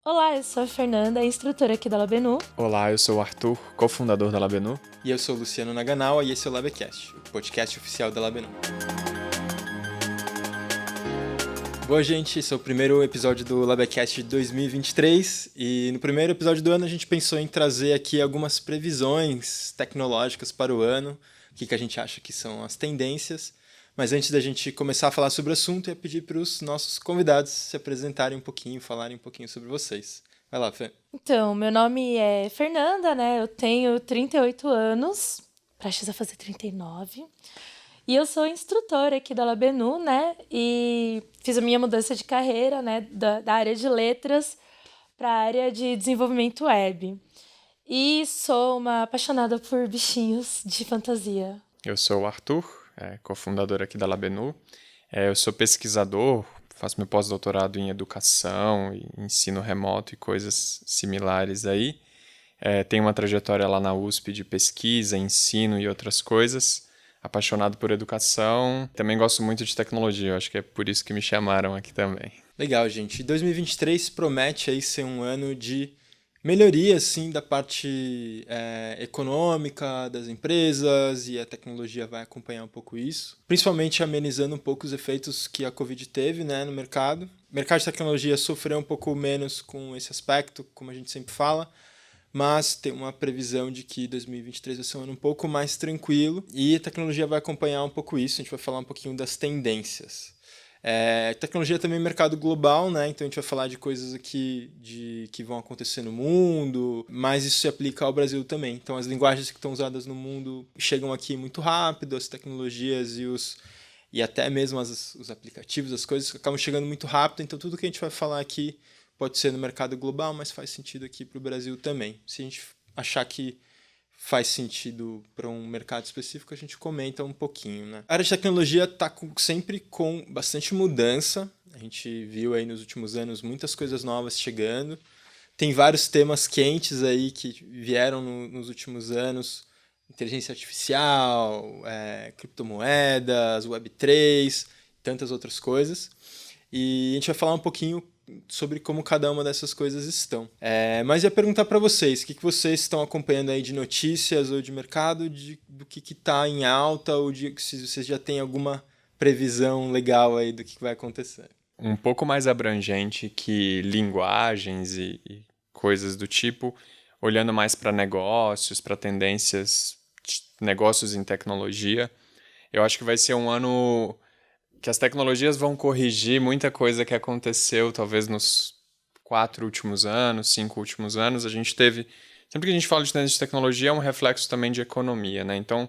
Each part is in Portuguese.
Olá, eu sou a Fernanda, instrutora aqui da Labenu. Olá, eu sou o Arthur, cofundador da Labenu. E eu sou o Luciano Naganawa e esse é o Labecast, o podcast oficial da Labenu. Boa, gente, esse é o primeiro episódio do Labecast de 2023 e no primeiro episódio do ano a gente pensou em trazer aqui algumas previsões tecnológicas para o ano, o que a gente acha que são as tendências. Mas antes da gente começar a falar sobre o assunto, eu ia pedir para os nossos convidados se apresentarem um pouquinho, falarem um pouquinho sobre vocês. Vai lá, Fê. Então, meu nome é Fernanda, né? Eu tenho 38 anos, prestes a fazer 39. E eu sou instrutora aqui da Labenu, né? E fiz a minha mudança de carreira, né? Da área de letras para a área de desenvolvimento web. E sou uma apaixonada por bichinhos de fantasia. Eu sou o Arthur, cofundador aqui da Labenu. Eu sou pesquisador, faço meu pós-doutorado em educação, e ensino remoto e coisas similares aí. Tenho uma trajetória lá na USP de pesquisa, ensino e outras coisas. Apaixonado por educação. Também gosto muito de tecnologia, eu acho que é por isso que me chamaram aqui também. Legal, gente. 2023 promete aí ser um ano de melhoria, sim, da parte econômica das empresas, e a tecnologia vai acompanhar um pouco isso. Principalmente amenizando um pouco os efeitos que a Covid teve, né, no mercado. O mercado de tecnologia sofreu um pouco menos com esse aspecto, como a gente sempre fala, mas tem uma previsão de que 2023 vai ser um ano um pouco mais tranquilo e a tecnologia vai acompanhar um pouco isso. A gente vai falar um pouquinho das tendências. Tecnologia também é mercado global, né? Então a gente vai falar de coisas aqui que vão acontecer no mundo, mas isso se aplica ao Brasil também. Então as linguagens que estão usadas no mundo chegam aqui muito rápido, as tecnologias e até mesmo os aplicativos, as coisas acabam chegando muito rápido. Então tudo que a gente vai falar aqui pode ser no mercado global, mas faz sentido aqui para o Brasil também. Se a gente achar que faz sentido para um mercado específico, a gente comenta um pouquinho, né? A área de tecnologia está sempre com bastante mudança. A gente viu aí nos últimos anos muitas coisas novas chegando. Tem vários temas quentes aí que vieram nos últimos anos. Inteligência artificial, criptomoedas, Web3, tantas outras coisas. E a gente vai falar um pouquinho sobre como cada uma dessas coisas estão. Mas ia perguntar para vocês, o que vocês estão acompanhando aí de notícias ou de mercado, do que está em alta, ou se vocês já têm alguma previsão legal aí do que vai acontecer. Um pouco mais abrangente que linguagens e coisas do tipo, olhando mais para negócios, para tendências de negócios em tecnologia. Eu acho que vai ser um ano que as tecnologias vão corrigir muita coisa que aconteceu, talvez nos 4 últimos anos, 5 últimos anos. A gente teve... Sempre que a gente fala de tendência de tecnologia, é um reflexo também de economia, né? Então,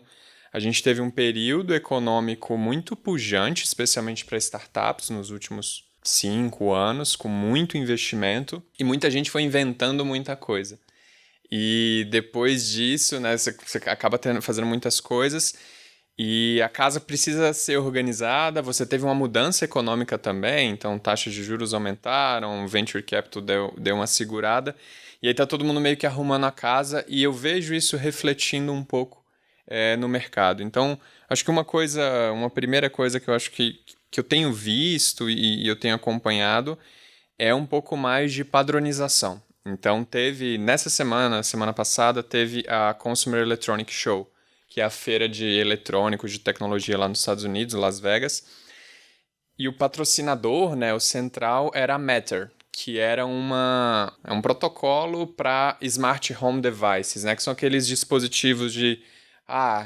a gente teve um período econômico muito pujante, especialmente para startups, nos últimos 5 anos, com muito investimento, e muita gente foi inventando muita coisa. E depois disso, né, você acaba fazendo muitas coisas, e a casa precisa ser organizada. Você teve uma mudança econômica também, então taxas de juros aumentaram, venture capital deu uma segurada, e aí tá todo mundo meio que arrumando a casa, e eu vejo isso refletindo um pouco no mercado. Então, acho que uma primeira coisa que eu acho que eu tenho visto e eu tenho acompanhado é um pouco mais de padronização. Então, semana passada, teve a Consumer Electronic Show, que é a feira de eletrônicos, de tecnologia lá nos Estados Unidos, Las Vegas. E o patrocinador, né, o central, era a Matter, que era um protocolo para Smart Home Devices, né, que são aqueles dispositivos de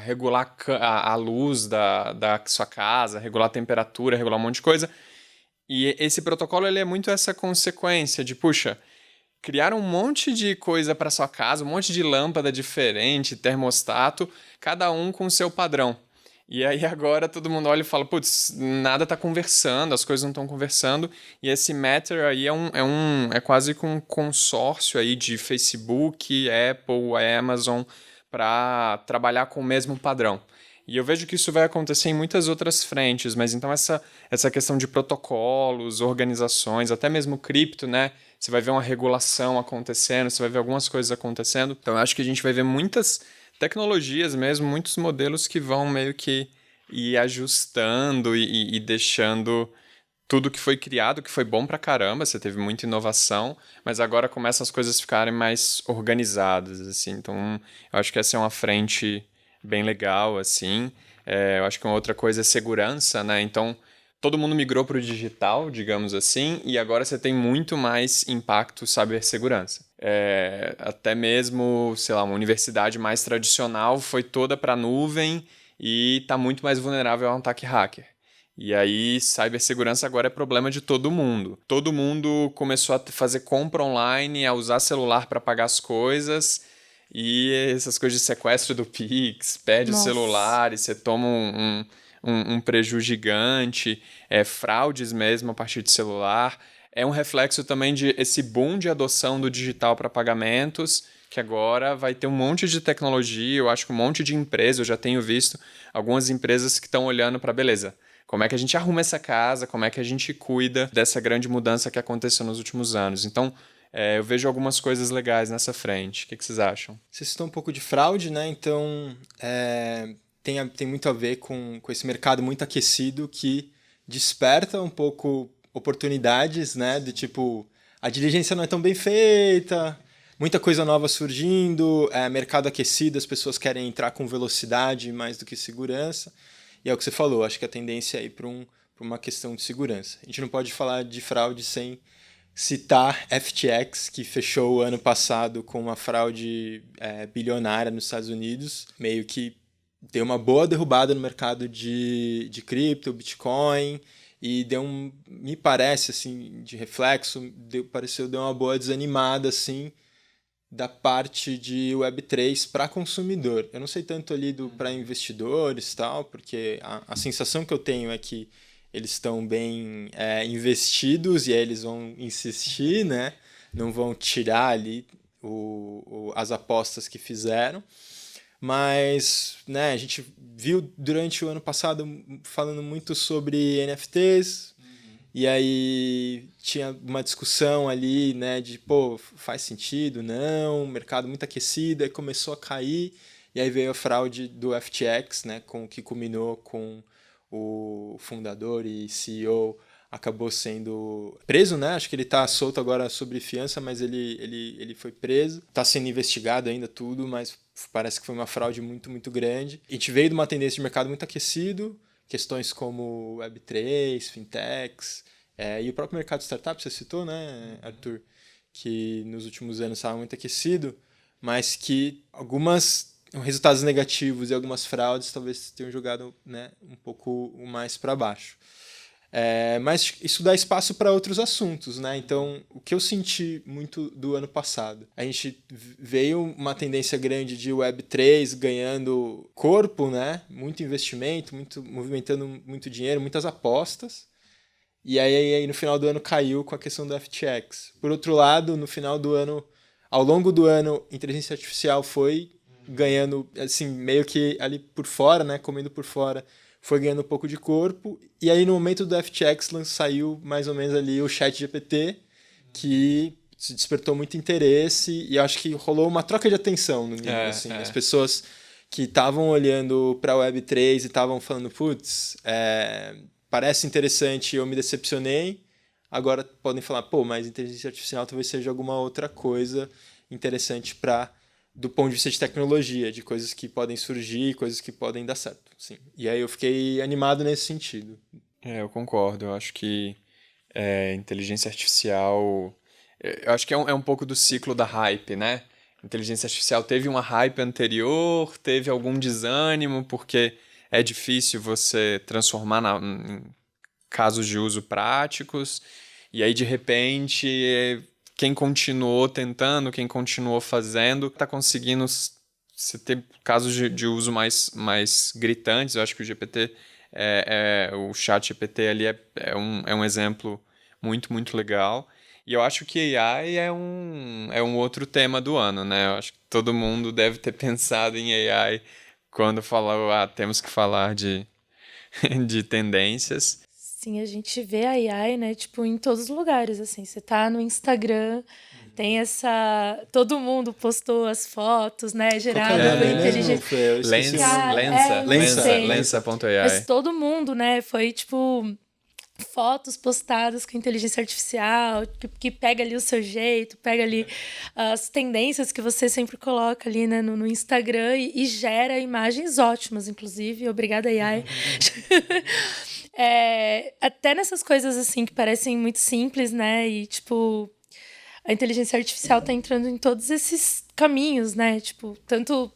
regular a luz da sua casa, regular a temperatura, regular um monte de coisa. E esse protocolo ele é muito essa consequência de, puxa, criaram um monte de coisa para sua casa, um monte de lâmpada diferente, termostato, cada um com o seu padrão. E aí agora todo mundo olha e fala, putz, nada tá conversando, as coisas não estão conversando. E esse Matter aí é quase que um consórcio aí de Facebook, Apple, Amazon, para trabalhar com o mesmo padrão. E eu vejo que isso vai acontecer em muitas outras frentes, mas então essa questão de protocolos, organizações, até mesmo cripto, né? Você vai ver uma regulação acontecendo, você vai ver algumas coisas acontecendo. Então eu acho que a gente vai ver muitas tecnologias mesmo, muitos modelos que vão meio que ir ajustando e deixando tudo que foi criado, que foi bom pra caramba, você teve muita inovação, mas agora começam as coisas a ficarem mais organizadas, assim. Então, eu acho que essa é uma frente bem legal, assim. Eu acho que uma outra coisa é segurança, né? Então, todo mundo migrou para o digital, digamos assim, e agora você tem muito mais impacto cibersegurança. Até mesmo, sei lá, uma universidade mais tradicional foi toda para a nuvem e está muito mais vulnerável a um ataque hacker. E aí, cibersegurança agora é problema de todo mundo. Todo mundo começou a fazer compra online, a usar celular para pagar as coisas, e essas coisas de sequestro do Pix, perde o celular e você toma um prejuízo gigante, fraudes mesmo a partir de celular. É um reflexo também de esse boom de adoção do digital para pagamentos, que agora vai ter um monte de tecnologia, eu acho que um monte de empresas, eu já tenho visto algumas empresas que estão olhando para, beleza, como é que a gente arruma essa casa, como é que a gente cuida dessa grande mudança que aconteceu nos últimos anos. Então, eu vejo algumas coisas legais nessa frente. O que vocês acham? Você citou um pouco de fraude, né? Então, tem muito a ver com esse mercado muito aquecido que desperta um pouco oportunidades, né? De tipo, a diligência não é tão bem feita, muita coisa nova surgindo, mercado aquecido, as pessoas querem entrar com velocidade mais do que segurança. E é o que você falou, acho que a tendência é ir para uma questão de segurança. A gente não pode falar de fraude sem citar FTX, que fechou o ano passado com uma fraude bilionária nos Estados Unidos, meio que deu uma boa derrubada no mercado de cripto, Bitcoin, e me parece, assim, de reflexo, deu uma boa desanimada, assim, da parte de Web3 para consumidor. Eu não sei tanto ali para investidores e tal, porque a sensação que eu tenho é que eles estão bem investidos e aí eles vão insistir, né? Não vão tirar ali as apostas que fizeram. Mas, né, a gente viu durante o ano passado falando muito sobre NFTs, e aí tinha uma discussão ali, né, de, faz sentido, não, mercado muito aquecido, aí começou a cair, e aí veio a fraude do FTX, né, que culminou com o fundador e CEO acabou sendo preso, né? Acho que ele está solto agora sob fiança, mas ele foi preso. Está sendo investigado ainda tudo, mas parece que foi uma fraude muito, muito grande. A gente veio de uma tendência de mercado muito aquecido, questões como Web3, fintechs, e o próprio mercado de startups, você citou, né, Arthur? Que nos últimos anos estava muito aquecido, mas que algumas resultados negativos e algumas fraudes talvez tenham jogado, né, um pouco mais para baixo. Mas isso dá espaço para outros assuntos, né? Então, o que eu senti muito do ano passado? A gente veio uma tendência grande de Web3 ganhando corpo, né? Muito investimento, movimentando muito dinheiro, muitas apostas. E aí no final do ano caiu com a questão do FTX. Por outro lado, no final do ano, ao longo do ano, inteligência artificial foi ganhando, assim, meio que ali por fora, né? Comendo por fora, foi ganhando um pouco de corpo, e aí no momento do FTX saiu mais ou menos ali o ChatGPT, que se despertou muito interesse, e acho que rolou uma troca de atenção no nível, assim, as pessoas que estavam olhando para a Web3 e estavam falando, putz, parece interessante, eu me decepcionei, agora podem falar, mas inteligência artificial talvez seja alguma outra coisa interessante do ponto de vista de tecnologia, de coisas que podem surgir, coisas que podem dar certo. Sim. E aí eu fiquei animado nesse sentido. Eu concordo. Eu acho que inteligência artificial... Eu acho que é um pouco do ciclo da hype, né? Inteligência artificial teve uma hype anterior, teve algum desânimo, porque é difícil você transformar em casos de uso práticos, e aí, de repente... Quem continuou tentando, quem continuou fazendo, está conseguindo ter casos de uso mais gritantes. Eu acho que o GPT, o chat GPT ali é um exemplo muito, muito legal. E eu acho que AI é um outro tema do ano, né? Eu acho que todo mundo deve ter pensado em AI quando falou, temos que falar de tendências. Sim, a gente vê a AI, né, tipo, em todos os lugares, assim, você tá no Instagram, tem todo mundo postou as fotos, né, gerada por inteligência. Lensa.ai. Mas todo mundo, né, foi, tipo, fotos postadas com inteligência artificial, que pega ali o seu jeito, pega ali as tendências que você sempre coloca ali, né, no Instagram e gera imagens ótimas, inclusive. Obrigada, AI. Até nessas coisas assim que parecem muito simples, né? E, tipo, a inteligência artificial tá entrando em todos esses caminhos, né? Tipo, tanto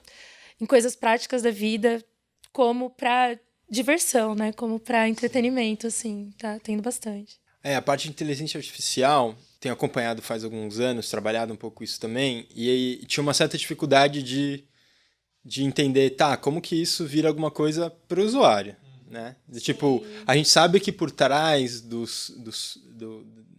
em coisas práticas da vida, como para diversão, né? Como para entretenimento, assim, tá tendo bastante. A parte de inteligência artificial, tenho acompanhado faz alguns anos, trabalhado um pouco isso também, e aí tinha uma certa dificuldade de entender, tá, como que isso vira alguma coisa para o usuário, né? Tipo, a gente sabe que por trás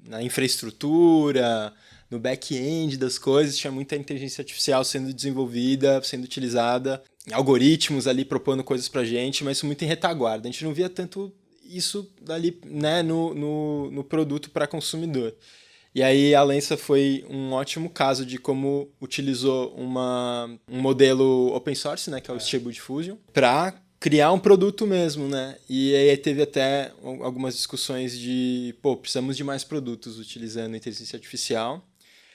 na infraestrutura, no back-end das coisas, tinha muita inteligência artificial sendo desenvolvida, sendo utilizada, algoritmos ali propondo coisas pra gente, mas isso muito em retaguarda. A gente não via tanto isso ali, né, no produto para consumidor. E aí a Lensa foi um ótimo caso de como utilizou um modelo open source, né, que é o Stable Diffusion, para criar um produto mesmo, né? E aí teve até algumas discussões de, precisamos de mais produtos utilizando inteligência artificial.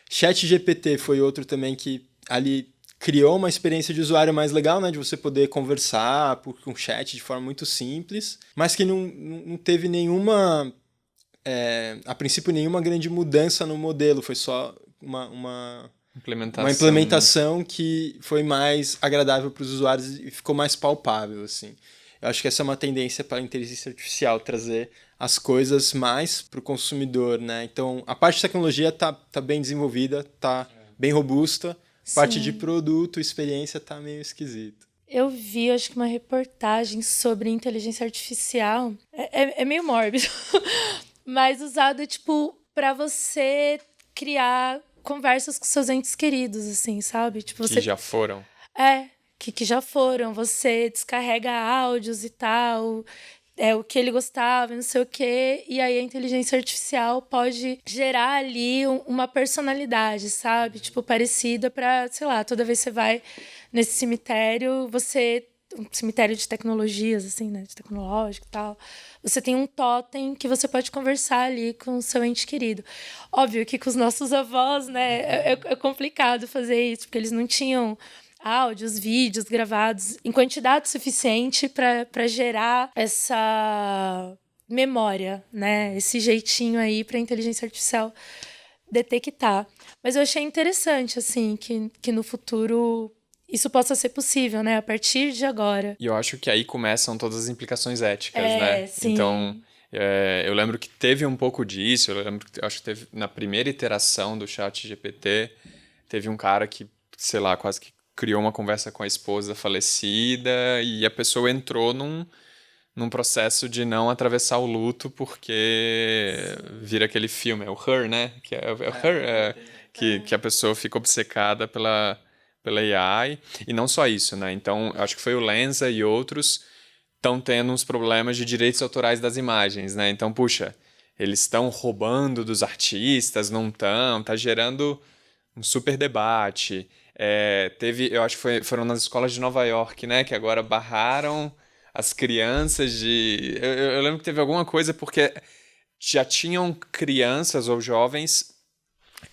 ChatGPT foi outro também que ali criou uma experiência de usuário mais legal, né? De você poder conversar com o chat de forma muito simples, mas que não teve nenhuma, a princípio, nenhuma grande mudança no modelo. Foi só uma implementação que foi mais agradável para os usuários e ficou mais palpável, assim. Eu acho que essa é uma tendência para a inteligência artificial, trazer as coisas mais para o consumidor, né? Então, a parte de tecnologia tá bem desenvolvida, tá bem robusta. A parte de produto, experiência, tá meio esquisito. Eu vi, acho que uma reportagem sobre inteligência artificial. É meio mórbido, mas usada, tipo, para você criar conversas com seus entes queridos, assim, sabe? Tipo, você... Que já foram. Que já foram. Você descarrega áudios e tal, o que ele gostava, não sei o quê, e aí a inteligência artificial pode gerar ali uma personalidade, sabe? Tipo, parecida pra, sei lá, toda vez que você vai nesse cemitério, um cemitério de tecnologias, assim, né? De tecnológico e tal. Você tem um totem que você pode conversar ali com o seu ente querido. Óbvio que com os nossos avós, né? É complicado fazer isso, porque eles não tinham áudios, vídeos gravados em quantidade suficiente para gerar essa memória, né? Esse jeitinho aí para a inteligência artificial detectar. Mas eu achei interessante, assim, que no futuro isso possa ser possível, né? A partir de agora. E eu acho que aí começam todas as implicações éticas, né? Sim. Então, eu lembro que teve um pouco disso. Acho que teve na primeira iteração do ChatGPT, teve um cara que, sei lá, quase que criou uma conversa com a esposa falecida e a pessoa entrou num processo de não atravessar o luto porque vira aquele filme, é o Her, né? Que é o Her, que a pessoa fica obcecada pela AI. E não só isso, né? Então, acho que foi o Lensa e outros estão tendo uns problemas de direitos autorais das imagens, né? Então, puxa, eles estão roubando dos artistas, não estão, tá gerando um super debate. Eu acho que foram nas escolas de Nova York, né? Que agora barraram as crianças de... Eu lembro que teve alguma coisa porque já tinham crianças ou jovens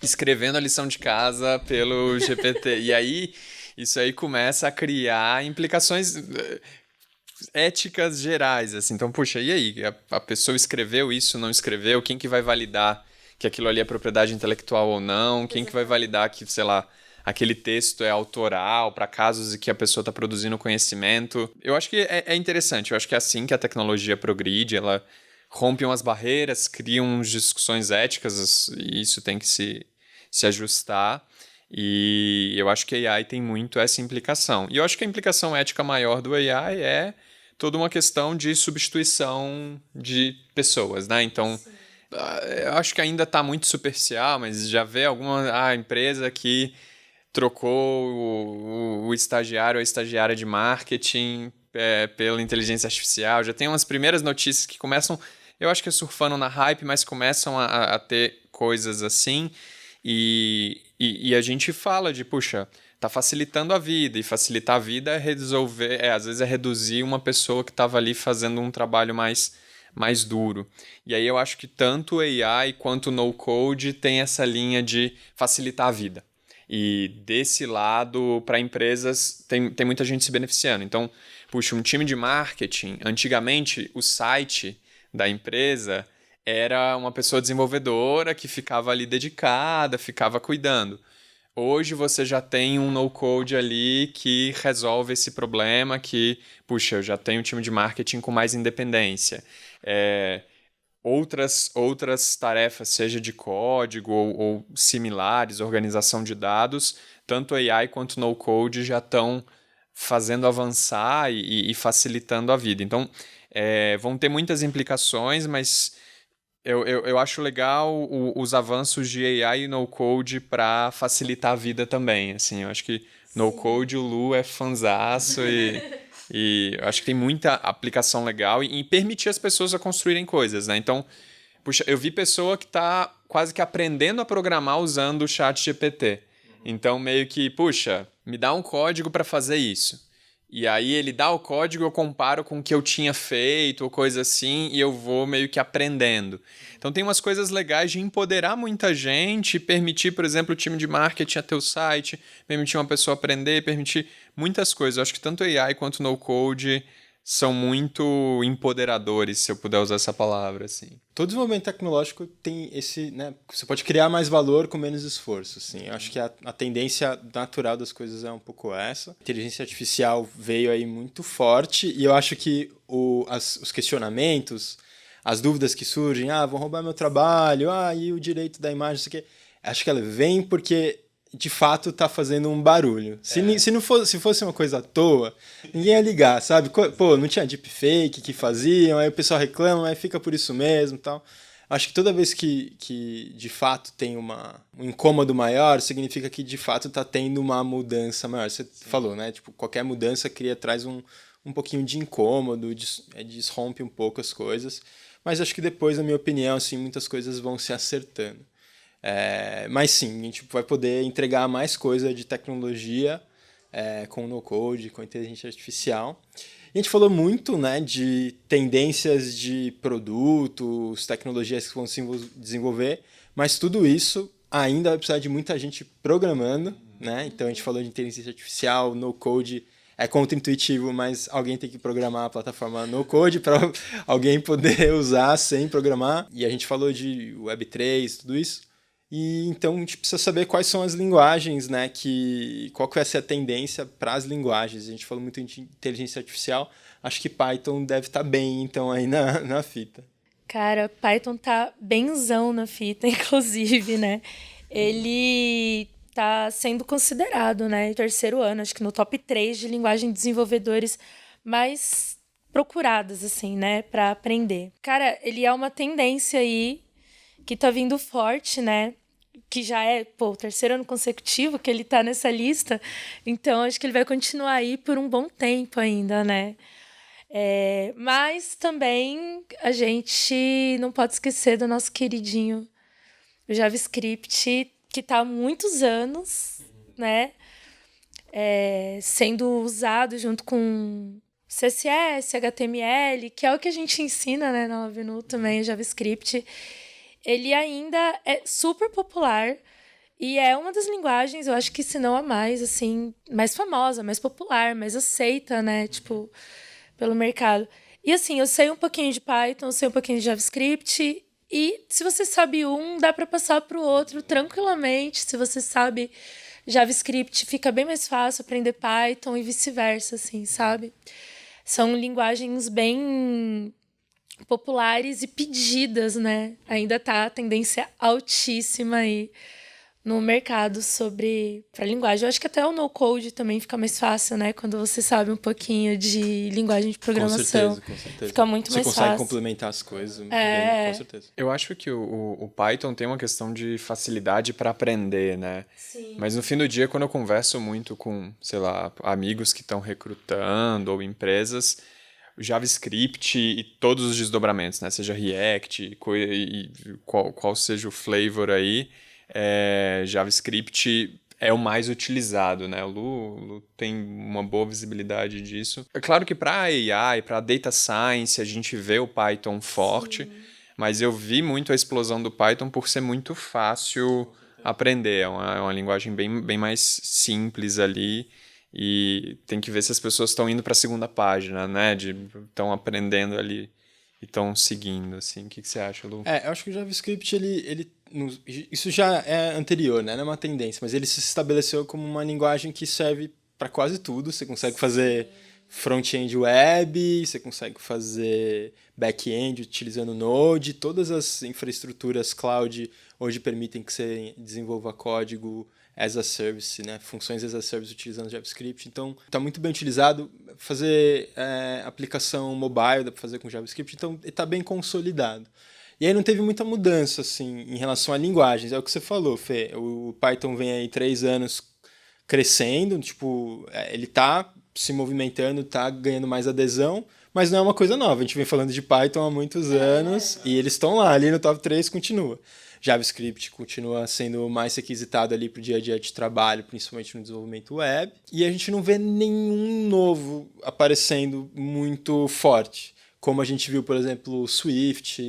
escrevendo a lição de casa pelo GPT. E aí, isso aí começa a criar implicações éticas gerais, assim. Então, puxa, e aí? A pessoa escreveu isso, não escreveu? Quem que vai validar que aquilo ali é propriedade intelectual ou não? Quem que vai validar que, sei lá, aquele texto é autoral para casos em que a pessoa está produzindo conhecimento? Eu acho que é interessante. Eu acho que é assim que a tecnologia progride, ela rompe umas barreiras, cria umas discussões éticas, e isso tem que se ajustar. E eu acho que a AI tem muito essa implicação. E eu acho que a implicação ética maior do AI é toda uma questão de substituição de pessoas, né? Então, eu acho que ainda está muito superficial, mas já vê alguma empresa que trocou o estagiário ou a estagiária de marketing pela inteligência artificial. Já tem umas primeiras notícias que começam, eu acho que é surfando na hype, mas começam a ter coisas assim. E a gente fala de, puxa, tá facilitando a vida. E facilitar a vida é resolver, às vezes é reduzir uma pessoa que estava ali fazendo um trabalho mais mais duro. E aí eu acho que tanto o AI quanto o no-code tem essa linha de facilitar a vida. E desse lado, para empresas, tem muita gente se beneficiando. Então, puxa, um time de marketing, antigamente o site da empresa era uma pessoa desenvolvedora que ficava ali dedicada, ficava cuidando. Hoje você já tem um no-code ali que resolve esse problema, que, puxa, eu já tenho um time de marketing com mais independência. Outras tarefas, seja de código ou similares, organização de dados, tanto AI quanto no-code já estão fazendo avançar e facilitando a vida. Então, vão ter muitas implicações, mas eu acho legal os avanços de AI e no-code para facilitar a vida também. Assim, eu acho que no-code, o Lu é fanzaço e eu acho que tem muita aplicação legal e permitir as pessoas a construírem coisas, né? Então, puxa, eu vi pessoa que está quase que aprendendo a programar usando o chat GPT. Então, meio que, puxa, me dá um código para fazer isso. E aí ele dá o código, eu comparo com o que eu tinha feito ou coisa assim, e eu vou meio que aprendendo. Então tem umas coisas legais de empoderar muita gente, permitir, por exemplo, o time de marketing a ter o site, permitir uma pessoa aprender, permitir muitas coisas. Eu acho que tanto AI quanto no-code são muito empoderadores, se eu puder usar essa palavra, assim. Todo desenvolvimento tecnológico tem esse, né, você pode criar mais valor com menos esforço, assim. Eu acho que a tendência natural das coisas é um pouco essa. A inteligência artificial veio aí muito forte e eu acho que os questionamentos, as dúvidas que surgem, vão roubar meu trabalho, e o direito da imagem, isso aqui, acho que ela vem porque de fato tá fazendo um barulho. Se fosse uma coisa à toa, ninguém ia ligar, sabe? Pô, não tinha deepfake que faziam, aí o pessoal reclama, aí fica por isso mesmo e tal. Acho que toda vez que de fato tem um incômodo maior, significa que de fato tá tendo uma mudança maior. Você falou, né? Tipo, qualquer mudança traz um pouquinho de incômodo, desrompe um pouco as coisas. Mas acho que depois, na minha opinião, assim, muitas coisas vão se acertando. Mas sim, a gente vai poder entregar mais coisa de tecnologia com o no-code, com a inteligência artificial. A gente falou muito, né, de tendências de produtos, tecnologias que vão se desenvolver, mas tudo isso ainda vai precisar de muita gente programando, né? Então a gente falou de inteligência artificial, no-code, é contra-intuitivo, mas alguém tem que programar a plataforma no-code para alguém poder usar sem programar. E a gente falou de Web3, tudo isso. E então a gente precisa saber quais são as linguagens, né? Qual que vai ser a tendência para as linguagens. A gente falou muito de inteligência artificial, acho que Python deve estar bem, então, aí na fita. Cara, Python tá benzão na fita, inclusive, né? Ele tá sendo considerado, né, terceiro ano, acho que no top 3 de linguagem de desenvolvedores mais procuradas, assim, né, para aprender. Cara, ele é uma tendência aí que tá vindo forte, né? Que já é, o terceiro ano consecutivo que ele tá nessa lista. Então, acho que ele vai continuar aí por um bom tempo ainda, né? Mas também a gente não pode esquecer do nosso queridinho JavaScript, que tá há muitos anos, né? Sendo usado junto com CSS, HTML, que é o que a gente ensina, né, na Lavenu também, o JavaScript. Ele ainda é super popular e é uma das linguagens, eu acho que se não a mais, assim, mais famosa, mais popular, mais aceita, né, tipo, pelo mercado. E assim, eu sei um pouquinho de Python, eu sei um pouquinho de JavaScript e se você sabe dá para passar para o outro tranquilamente. Se você sabe JavaScript, fica bem mais fácil aprender Python e vice-versa, assim, sabe? São linguagens bem populares e pedidas, né? Ainda tá a tendência altíssima aí no mercado para linguagem. Eu acho que até o no-code também fica mais fácil, né? Quando você sabe um pouquinho de linguagem de programação. Com certeza. Fica muito mais fácil. Você consegue complementar as coisas bem, com certeza. Eu acho que o Python tem uma questão de facilidade para aprender, né? Sim. Mas no fim do dia, quando eu converso muito com, sei lá, amigos que estão recrutando ou empresas, o JavaScript e todos os desdobramentos, né? Seja React e qual seja o flavor aí, JavaScript é o mais utilizado, né? O Lu tem uma boa visibilidade disso. É claro que para AI, para Data Science, a gente vê o Python forte, mas eu vi muito a explosão do Python por ser muito fácil aprender. É uma linguagem bem mais simples ali. E tem que ver se as pessoas estão indo para a segunda página, né? Estão aprendendo ali e estão seguindo, assim. O que você acha, Lu? Eu acho que o JavaScript, isso já é anterior, né? Não é uma tendência, mas ele se estabeleceu como uma linguagem que serve para quase tudo. Você consegue fazer front-end web, você consegue fazer back-end utilizando Node, todas as infraestruturas cloud hoje permitem que você desenvolva código as a service, né? Funções as a service utilizando JavaScript. Então, está muito bem utilizado. Fazer aplicação mobile dá para fazer com JavaScript, então está bem consolidado. E aí não teve muita mudança assim, em relação a linguagens. É o que você falou, Fê. O Python vem aí 3 anos crescendo, tipo, ele está se movimentando, está ganhando mais adesão, mas não é uma coisa nova. A gente vem falando de Python há muitos anos e eles estão lá, ali no top 3 continua. JavaScript continua sendo mais requisitado ali para o dia a dia de trabalho, principalmente no desenvolvimento web. E a gente não vê nenhum novo aparecendo muito forte, como a gente viu, por exemplo, o Swift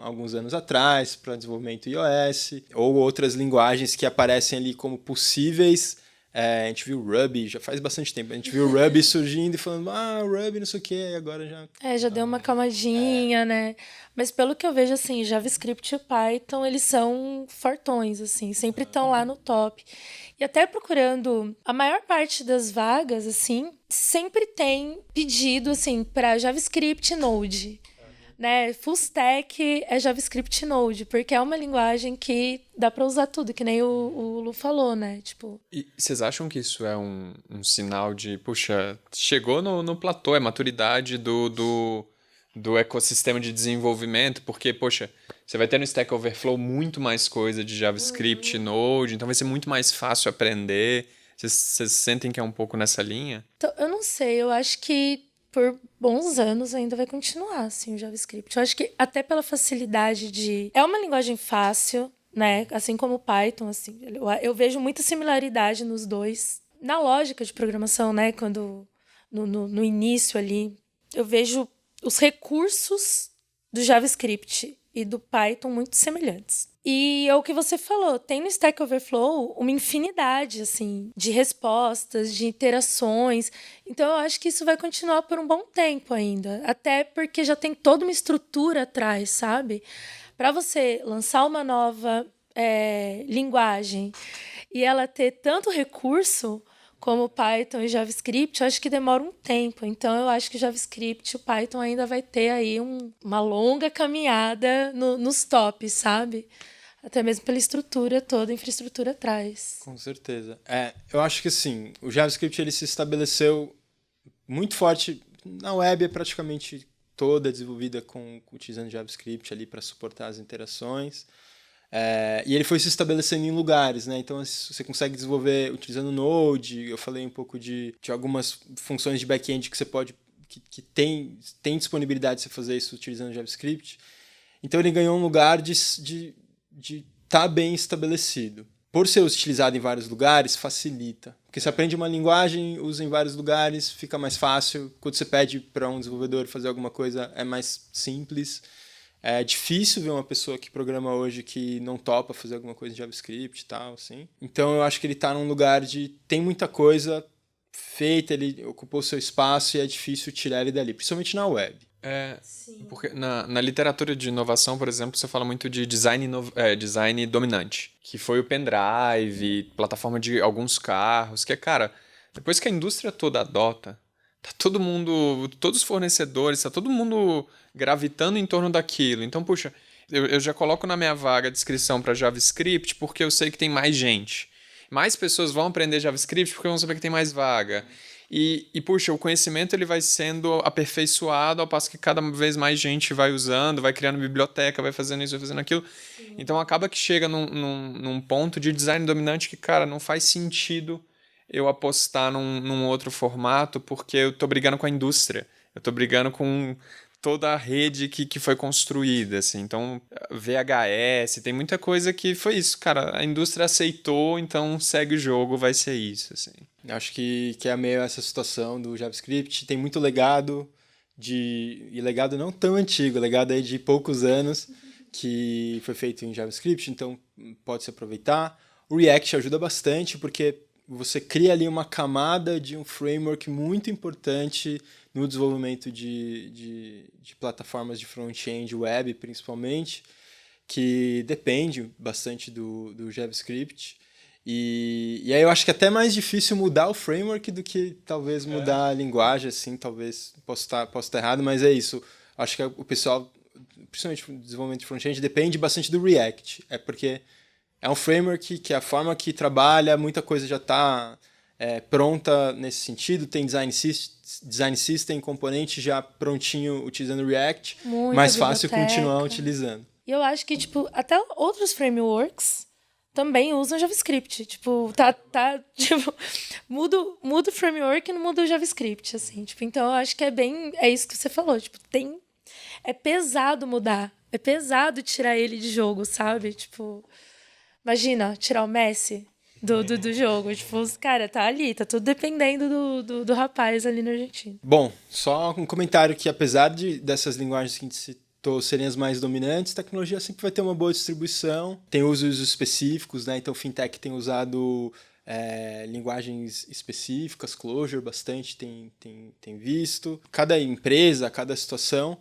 alguns anos atrás para desenvolvimento iOS, ou outras linguagens que aparecem ali como possíveis. A gente viu o Ruby, já faz bastante tempo, a gente viu o Ruby surgindo e falando, o Ruby não sei o que, e agora já... Já deu uma camadinha, né? Mas pelo que eu vejo, assim, JavaScript e Python, eles são fortões, assim, sempre estão lá no top. E até procurando, a maior parte das vagas, assim, sempre tem pedido, assim, para JavaScript e Node. Né? Full stack é JavaScript e Node, porque é uma linguagem que dá para usar tudo, que nem o Lu falou, né? Tipo... E vocês acham que isso é um sinal de, puxa, chegou no platô, é maturidade do ecossistema de desenvolvimento? Porque, poxa, você vai ter no Stack Overflow muito mais coisa de JavaScript, Node, então vai ser muito mais fácil aprender. Vocês sentem que é um pouco nessa linha? Então, eu não sei, eu acho que por bons anos ainda vai continuar, assim, o JavaScript. Eu acho que até pela facilidade de... É uma linguagem fácil, né? Assim como o Python, assim. Eu vejo muita similaridade nos dois. Na lógica de programação, né? Quando... No início ali, eu vejo os recursos do JavaScript e do Python muito semelhantes. E é o que você falou, tem no Stack Overflow uma infinidade, assim, de respostas, de interações. Então, eu acho que isso vai continuar por um bom tempo ainda. Até porque já tem toda uma estrutura atrás, sabe? Para você lançar uma nova linguagem e ela ter tanto recurso como Python e JavaScript, eu acho que demora um tempo. Então, eu acho que o JavaScript e o Python ainda vai ter aí uma longa caminhada nos tops, sabe? Até mesmo pela estrutura toda, a infraestrutura atrás. Com certeza. Eu acho que assim, o JavaScript ele se estabeleceu muito forte. Na web é praticamente toda desenvolvida utilizando JavaScript ali para suportar as interações. E ele foi se estabelecendo em lugares, né? Então você consegue desenvolver utilizando Node. Eu falei um pouco de algumas funções de back-end que você pode que tem disponibilidade de você fazer isso utilizando JavaScript. Então ele ganhou um lugar de estar bem estabelecido. Por ser utilizado em vários lugares, facilita. Porque você aprende uma linguagem, usa em vários lugares, fica mais fácil. Quando você pede para um desenvolvedor fazer alguma coisa, é mais simples. É difícil ver uma pessoa que programa hoje que não topa fazer alguma coisa em JavaScript e tal, assim. Então eu acho que ele está num lugar tem muita coisa feita, ele ocupou seu espaço e é difícil tirar ele dali, principalmente na web. Porque na literatura de inovação, por exemplo, você fala muito de design dominante, que foi o pendrive, plataforma de alguns carros, que cara, depois que a indústria toda adota, tá todo mundo, todos os fornecedores, tá todo mundo gravitando em torno daquilo. Então, puxa, eu já coloco na minha vaga a descrição para JavaScript porque eu sei que tem mais gente. Mais pessoas vão aprender JavaScript porque vão saber que tem mais vaga. E puxa, o conhecimento ele vai sendo aperfeiçoado ao passo que cada vez mais gente vai usando, vai criando biblioteca, vai fazendo isso, vai fazendo aquilo. Sim. Então acaba que chega num ponto de design dominante que, cara, não faz sentido eu apostar num outro formato porque eu tô brigando com a indústria. Eu tô brigando com toda a rede que foi construída, assim. Então, VHS, tem muita coisa que foi isso, cara. A indústria aceitou, então segue o jogo, vai ser isso, assim. Acho que é meio essa situação do JavaScript. Tem muito legado e legado não tão antigo, legado aí de poucos anos que foi feito em JavaScript, então pode se aproveitar. O React ajuda bastante porque você cria ali uma camada de um framework muito importante no desenvolvimento de plataformas de front-end web, principalmente, que depende bastante do JavaScript. E aí eu acho que é até mais difícil mudar o framework do que talvez mudar a linguagem, assim, talvez posso estar errado, mas é isso. Acho que o pessoal, principalmente o desenvolvimento de front-end, depende bastante do React. É porque é um framework que a forma que trabalha, muita coisa já está pronta nesse sentido, tem design system, componente já prontinho utilizando o React, mais fácil continuar utilizando. E eu acho que, tipo, até outros frameworks também usam JavaScript. Tipo, tipo, muda o framework e não muda o JavaScript, assim. Tipo, então eu acho que é isso que você falou, tipo, é pesado mudar, é pesado tirar ele de jogo, sabe? Tipo, imagina, tirar o Messi do jogo. Tipo, cara, tá ali, tá tudo dependendo do rapaz ali na Argentina. Bom, só um comentário que apesar dessas linguagens que a gente citou serem as mais dominantes, tecnologia sempre vai ter uma boa distribuição, tem usos específicos, né? Então fintech tem usado linguagens específicas, Clojure bastante tem visto. Cada empresa, cada situação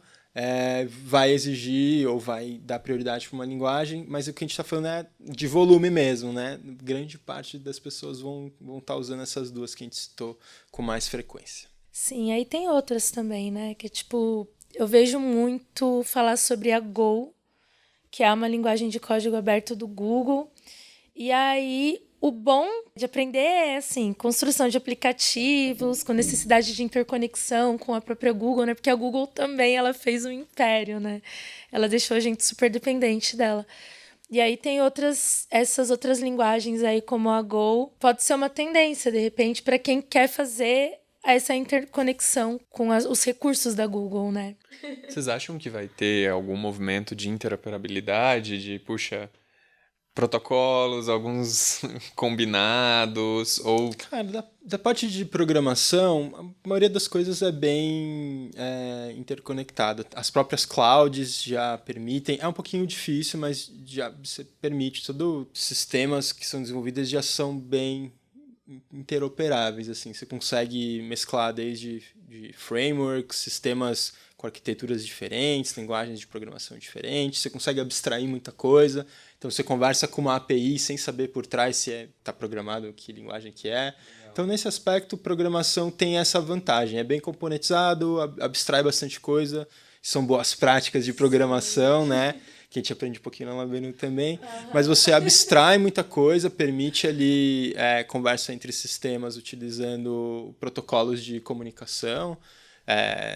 vai exigir ou vai dar prioridade para uma linguagem, mas o que a gente está falando é de volume mesmo, né? Grande parte das pessoas vão estar usando essas duas que a gente citou com mais frequência. Sim, aí tem outras também, né? Que tipo, eu vejo muito falar sobre a Go, que é uma linguagem de código aberto do Google. E aí, o bom de aprender é, assim, construção de aplicativos, com necessidade de interconexão com a própria Google, né? Porque a Google também, ela fez um império, né? Ela deixou a gente super dependente dela. E aí tem essas outras linguagens aí, como a Go. Pode ser uma tendência, de repente, para quem quer fazer essa interconexão com os recursos da Google, né? Vocês acham que vai ter algum movimento de interoperabilidade, de, puxa, protocolos, alguns combinados, ou... Cara, da parte de programação, a maioria das coisas é bem interconectada. As próprias clouds já permitem, é um pouquinho difícil, mas já você permite. Todos os sistemas que são desenvolvidos já são bem interoperáveis, assim. Você consegue mesclar desde frameworks, sistemas com arquiteturas diferentes, linguagens de programação diferentes, você consegue abstrair muita coisa. Então você conversa com uma API sem saber por trás se está programado, que linguagem que é. Então nesse aspecto, programação tem essa vantagem. É bem componentizado, abstrai bastante coisa, são boas práticas de programação, né? Que a gente aprende um pouquinho na Labenu também. Mas você abstrai muita coisa, permite ali conversa entre sistemas utilizando protocolos de comunicação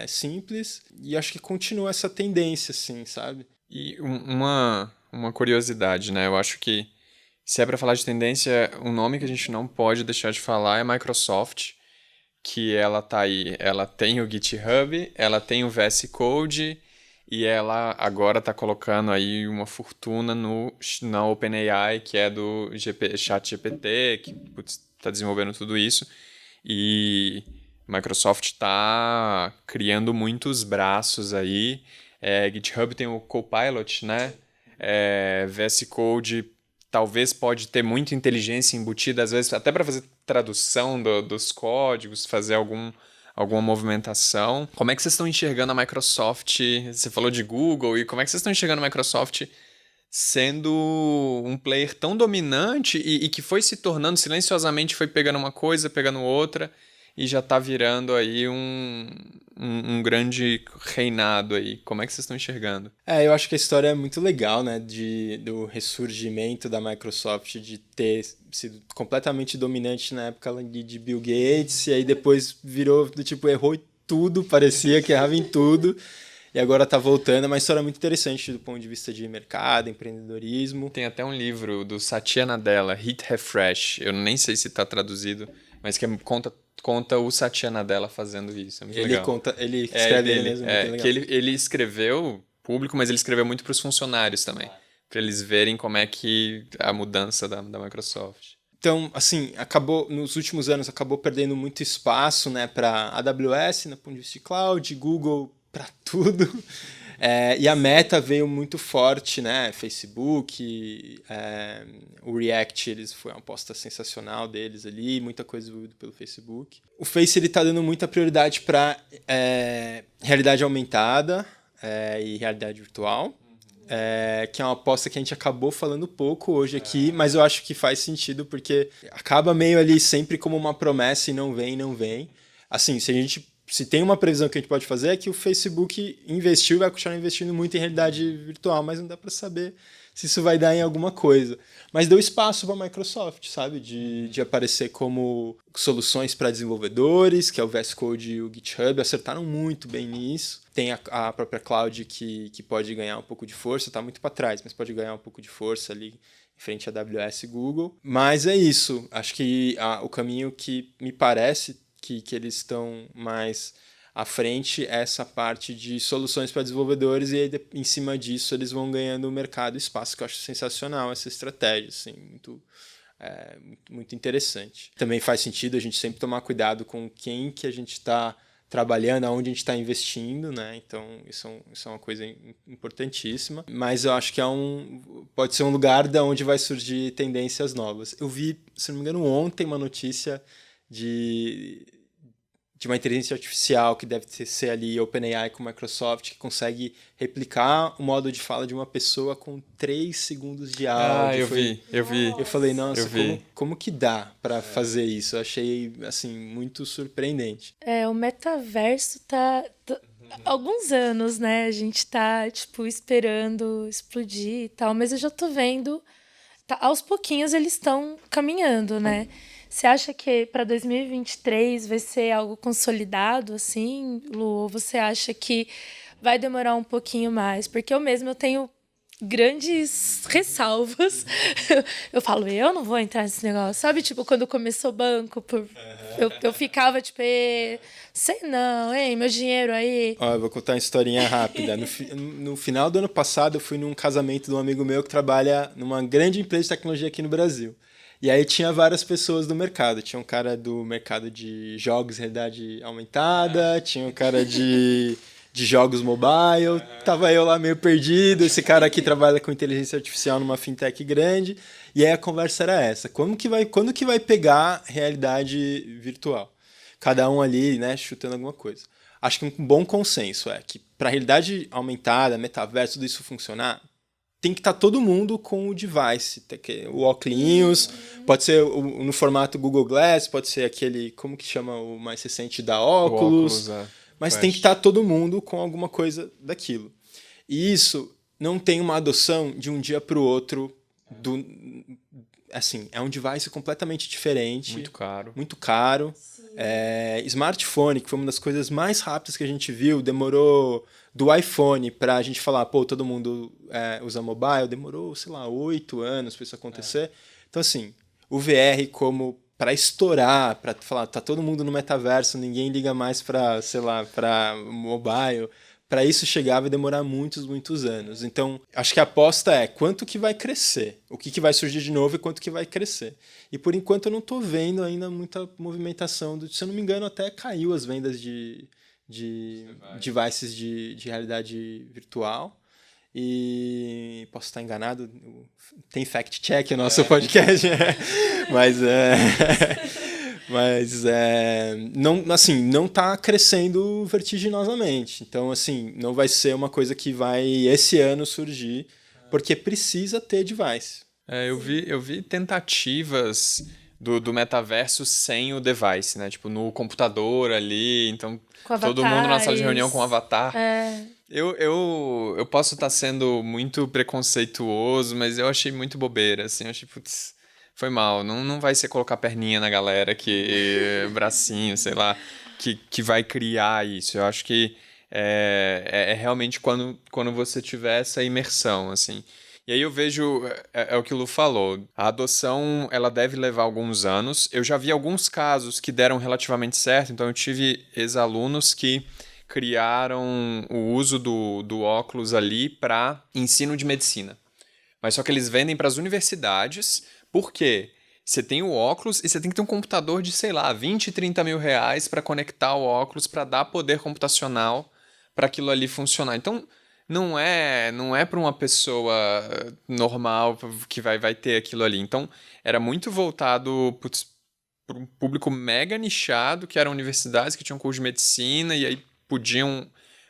simples. E acho que continua essa tendência, assim, sabe? E uma curiosidade, né? Eu acho que, se é para falar de tendência, um nome que a gente não pode deixar de falar é Microsoft, que ela tá aí. Ela tem o GitHub, ela tem o VS Code, e ela agora tá colocando aí uma fortuna na OpenAI, que é do ChatGPT, que tá desenvolvendo tudo isso. E Microsoft tá criando muitos braços aí. GitHub tem o Copilot, né? VS Code talvez pode ter muita inteligência embutida, às vezes até para fazer tradução dos códigos, fazer alguma movimentação. Como é que vocês estão enxergando a Microsoft? Você falou de Google, e como é que vocês estão enxergando a Microsoft sendo um player tão dominante e que foi se tornando silenciosamente, foi pegando uma coisa, pegando outra, e já está virando aí um grande reinado aí. Como é que vocês estão enxergando? Eu acho que a história é muito legal, né? Do ressurgimento da Microsoft, de ter sido completamente dominante na época de Bill Gates, e aí depois virou do tipo, errou em tudo, parecia que errava em tudo, e agora está voltando. É uma história muito interessante do ponto de vista de mercado, empreendedorismo. Tem até um livro do Satya Nadella, Hit Refresh, eu nem sei se está traduzido, mas que conta o Satya Nadella fazendo isso. É muito legal. Ele escreve ele mesmo. Que ele escreveu público, mas ele escreveu muito para os funcionários também. Para eles verem como é que a mudança da Microsoft. Então, assim, nos últimos anos acabou perdendo muito espaço, né, para AWS, no ponto de vista de cloud, Google para tudo. E a Meta veio muito forte, né? Facebook, o React, foi uma aposta sensacional deles ali, muita coisa desenvolvida pelo Facebook. O Face está dando muita prioridade para realidade aumentada e realidade virtual, que é uma aposta que a gente acabou falando pouco hoje aqui, mas eu acho que faz sentido porque acaba meio ali sempre como uma promessa e não vem. Assim, se tem uma previsão que a gente pode fazer é que o Facebook investiu e vai continuar investindo muito em realidade virtual, mas não dá para saber se isso vai dar em alguma coisa. Mas deu espaço para a Microsoft, sabe? De aparecer como soluções para desenvolvedores, que é o VS Code e o GitHub, acertaram muito bem nisso. Tem a própria cloud que pode ganhar um pouco de força, está muito para trás, mas pode ganhar um pouco de força ali em frente a AWS e Google. Mas é isso. Acho que o caminho que me parece que eles estão mais à frente é essa parte de soluções para desenvolvedores e aí, em cima disso eles vão ganhando o mercado e espaço, que eu acho sensacional essa estratégia, assim, muito interessante. Também faz sentido a gente sempre tomar cuidado com quem que a gente está trabalhando, aonde a gente está investindo, né? Então isso é uma coisa importantíssima, mas eu acho que pode ser um lugar de onde vai surgir tendências novas. Eu vi, se não me engano, ontem uma notícia de uma inteligência artificial que deve ser ali OpenAI com Microsoft, que consegue replicar o modo de fala de uma pessoa com 3 segundos de áudio. Eu vi. Eu falei, nossa, como que dá para fazer isso? Eu achei, assim, muito surpreendente. O metaverso tá alguns anos, né? A gente tá, tipo, esperando explodir e tal, mas eu já tô vendo, aos pouquinhos eles estão caminhando, né? Você acha que para 2023 vai ser algo consolidado, assim, Lu? Ou você acha que vai demorar um pouquinho mais? Porque eu tenho grandes ressalvas. Eu falo, eu não vou entrar nesse negócio. Sabe, tipo, quando começou o banco, eu ficava, tipo, sei não, hein, meu dinheiro aí. Eu vou contar uma historinha rápida. No final do ano passado, eu fui num casamento de um amigo meu que trabalha numa grande empresa de tecnologia aqui no Brasil. E aí tinha várias pessoas do mercado. Tinha um cara do mercado de jogos em realidade aumentada, tinha um cara de jogos mobile, tava eu lá meio perdido, esse cara aqui trabalha com inteligência artificial numa fintech grande, e aí a conversa era essa, quando que vai pegar realidade virtual? Cada um ali, né, chutando alguma coisa. Acho que um bom consenso é que para a realidade aumentada, metaverso, tudo isso funcionar, tem que estar todo mundo com o device, o óculos, pode ser no formato Google Glass, pode ser aquele, como que chama o mais recente da Oculus, mas tem que estar todo mundo com alguma coisa daquilo. E isso não tem uma adoção de um dia para o outro, assim, é um device completamente diferente. Muito caro. Smartphone, que foi uma das coisas mais rápidas que a gente viu, demorou do iPhone para a gente falar, todo mundo usa mobile, demorou, 8 anos para isso acontecer. Então, assim, o VR como para estourar, para falar, tá todo mundo no metaverso, ninguém liga mais para mobile, para isso chegar vai demorar muitos anos. Então, acho que a aposta é quanto que vai crescer, o que vai surgir de novo e quanto que vai crescer. E por enquanto eu não estou vendo ainda muita movimentação, se eu não me engano até caiu as vendas de devices de realidade virtual. E posso estar enganado, tem fact-check no nosso podcast, mas não está crescendo vertiginosamente. Então, assim, não vai ser uma coisa que vai esse ano surgir, porque precisa ter device. Eu vi tentativas do metaverso sem o device, né? Tipo, no computador ali, então todo mundo na sala de reunião com um avatar. Eu posso estar sendo muito preconceituoso, mas eu achei muito bobeira, assim, eu achei, putz, foi mal, não vai ser colocar perninha na galera, bracinho, sei lá, que vai criar isso. Eu acho que é realmente quando você tiver essa imersão, assim. E aí eu vejo, é o que o Lu falou, a adoção ela deve levar alguns anos. Eu já vi alguns casos que deram relativamente certo, então eu tive ex-alunos que criaram o uso do óculos ali para ensino de medicina. Mas só que eles vendem para as universidades, porque você tem o óculos e você tem que ter um computador de, sei lá, 20, 30 mil reais para conectar o óculos, para dar poder computacional para aquilo ali funcionar. Então, não é para uma pessoa normal que vai ter aquilo ali. Então, era muito voltado para um público mega nichado, que eram universidades que tinham curso de medicina e aí podiam